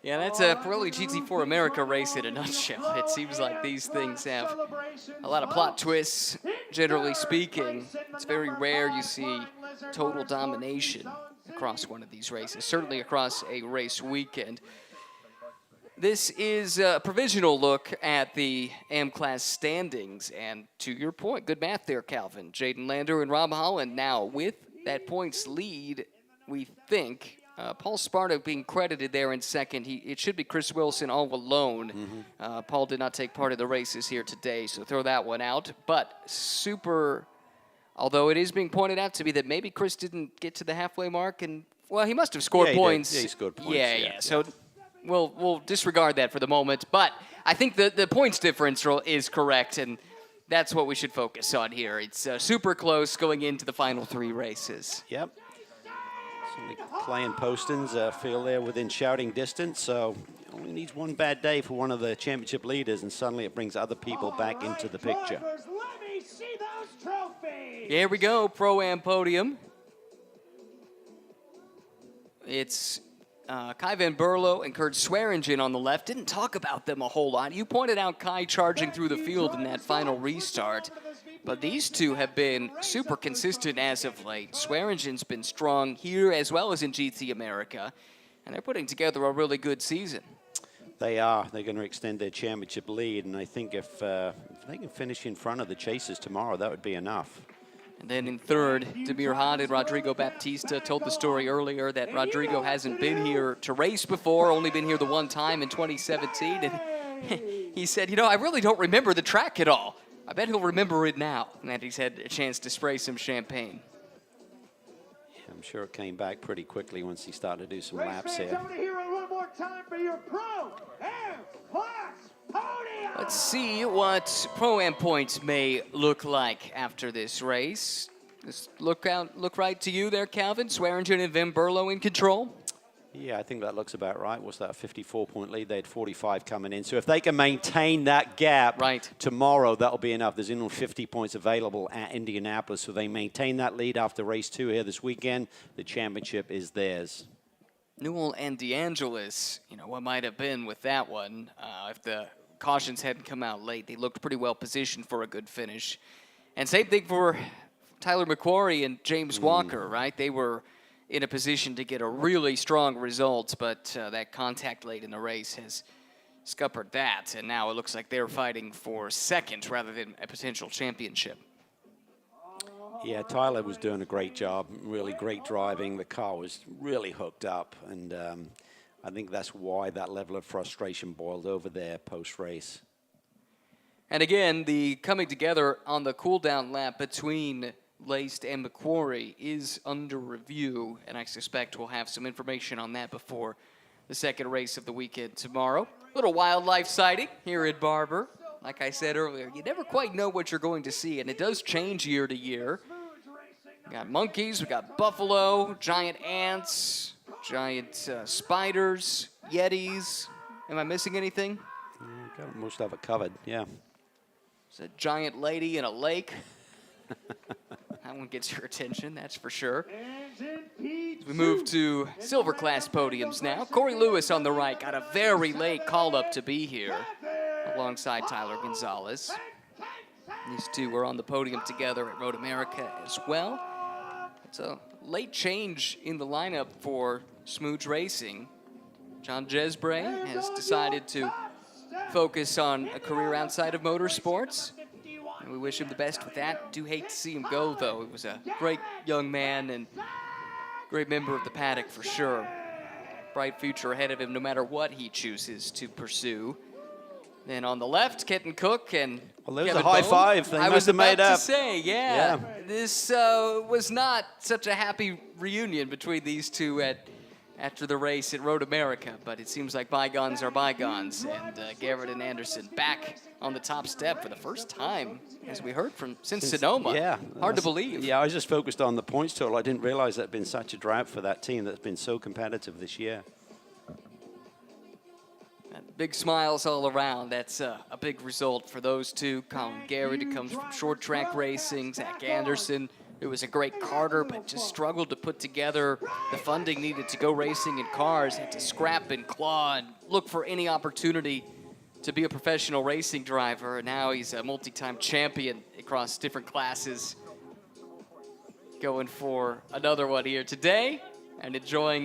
Yeah, that's a Pirelli GT4 America race in a nutshell. It seems like these things have a lot of plot twists, generally speaking. It's very rare you see total domination across one of these races, certainly across a race weekend. This is a provisional look at the Am Class standings, and to your point, good math there, Calvin. Jaden Lander and Rob Holland now with that points lead, we think. Paul Sparta being credited there in second. It should be Chris Wilson all alone. Paul did not take part of the races here today, so throw that one out. But super, although it is being pointed out to me that maybe Chris didn't get to the halfway mark, and, well, he must have scored points. Yeah, he scored points. Yeah. So we'll disregard that for the moment. But I think the points differential is correct, and that's what we should focus on here. It's super close going into the final three races. Yep. Clay and Poston's feel they're within shouting distance, so only needs one bad day for one of the championship leaders, and suddenly it brings other people back into the picture. Here we go, Pro-Am podium. It's Kai Van Berlo and Kurt Swearingen on the left. Didn't talk about them a whole lot. You pointed out Kai charging through the field in that final restart. But these two have been super consistent as of late. Swearingen's been strong here as well as in GT America, and they're putting together a really good season. They are. They're going to extend their championship lead, and I think if they can finish in front of the Chasers tomorrow, that would be enough. And then in third, Demir Hahn and Rodrigo Baptista. Told the story earlier that Rodrigo hasn't been here to race before, only been here the one time in 2017, and he said, you know, I really don't remember the track at all. I bet he'll remember it now, and that he's had a chance to spray some champagne. I'm sure it came back pretty quickly once he started to do some laps here. More time for your Pro Am Class Podium. Let's see what Pro-Am points may look like after this race. Does look right to you there, Calvin? Swearingen and Van Berlo in control? Yeah, I think that looks about right. What's that, a 54-point lead? They had 45 coming in. So if they can maintain that gap tomorrow, that'll be enough. There's only 50 points available at Indianapolis. So they maintain that lead after race 2 here this weekend. The championship is theirs. Newell and DeAngelis, you know, what might have been with that one. If the cautions hadn't come out late, they looked pretty well positioned for a good finish. And same thing for Tyler McQuarrie and James Walker, right? They were in a position to get a really strong result, but that contact late in the race has scuppered that. And now it looks like they're fighting for second rather than a potential championship. Yeah, Tyler was doing a great job, really great driving. The car was really hooked up, and I think that's why that level of frustration boiled over there post-race. And again, the coming together on the cool-down lap between Laced and McQuarrie is under review, and I suspect we'll have some information on that before the second race of the weekend tomorrow. Little wildlife sighting here at Barber. Like I said earlier, you never quite know what you're going to see, and it does change year to year. We got monkeys, we got buffalo, giant ants, giant spiders, yetis. Am I missing anything? Got most of it covered, yeah. There's a giant lady in a lake. That one gets your attention, that's for sure. We move to silver class podiums now. Corey Lewis on the right got a very late call up to be here alongside Tyler Gonzalez. These two were on the podium together at Road America as well. It's a late change in the lineup for Smooge Racing. John Jesbray has decided to focus on a career outside of motorsports. And we wish him the best with that. Do hate to see him go, though. He was a great young man and great member of the paddock for sure. Bright future ahead of him no matter what he chooses to pursue. Then on the left, Kenton Cook and well, there's Kevin a high Bone. five. They I must was have about made up. to say, yeah. This was not such a happy reunion between these two after the race at Road America, but it seems like bygones are bygones. And Garrett and Anderson back on the top step for the first time, as we heard since Sonoma. Yeah. Hard to believe. Yeah, I was just focused on the points total. I didn't realize that had been such a drought for that team that's been so competitive this year. Big smiles all around. That's a big result for those two. Colin Garrett, who comes from short track racing. Zach Anderson, who was a great karter, but just struggled to put together the funding needed to go racing in cars. Had to scrap and claw and look for any opportunity to be a professional racing driver. And now he's a multi-time champion across different classes. Going for another one here today and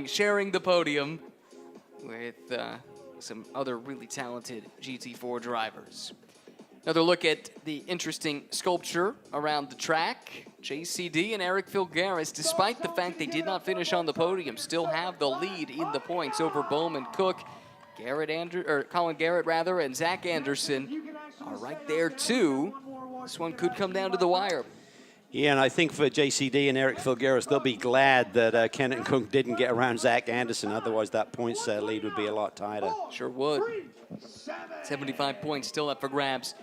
sharing the podium with some other really talented GT4 drivers. Another look at the interesting sculpture around the track. JCD and Eric Filgaris, despite the fact they did not finish on the podium, still have the lead in the points over Bowman Cook. Colin Garrett and Zach Anderson are right there too. This one could come down to the wire. Yeah, and I think for JCD and Eric Filgaris, they'll be glad that Kenton Cook didn't get around Zach Anderson. Otherwise, that points lead would be a lot tighter. Sure would. 75 points still up for grabs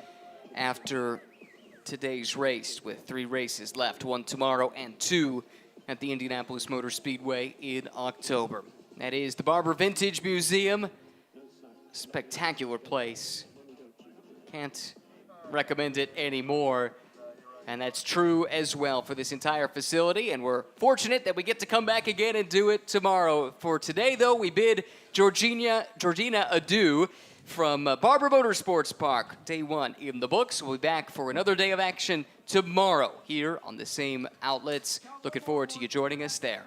after today's race, with 3 races left, 1 tomorrow and 2 at the Indianapolis Motor Speedway in October. That is the Barber Vintage Museum. Spectacular place. Can't recommend it anymore. And that's true as well for this entire facility, and we're fortunate that we get to come back again and do it tomorrow. For today, though, we bid Georgina adieu from Barber Motorsports Park. Day 1 in the books. We'll be back for another day of action tomorrow here on the same outlets. Looking forward to you joining us there.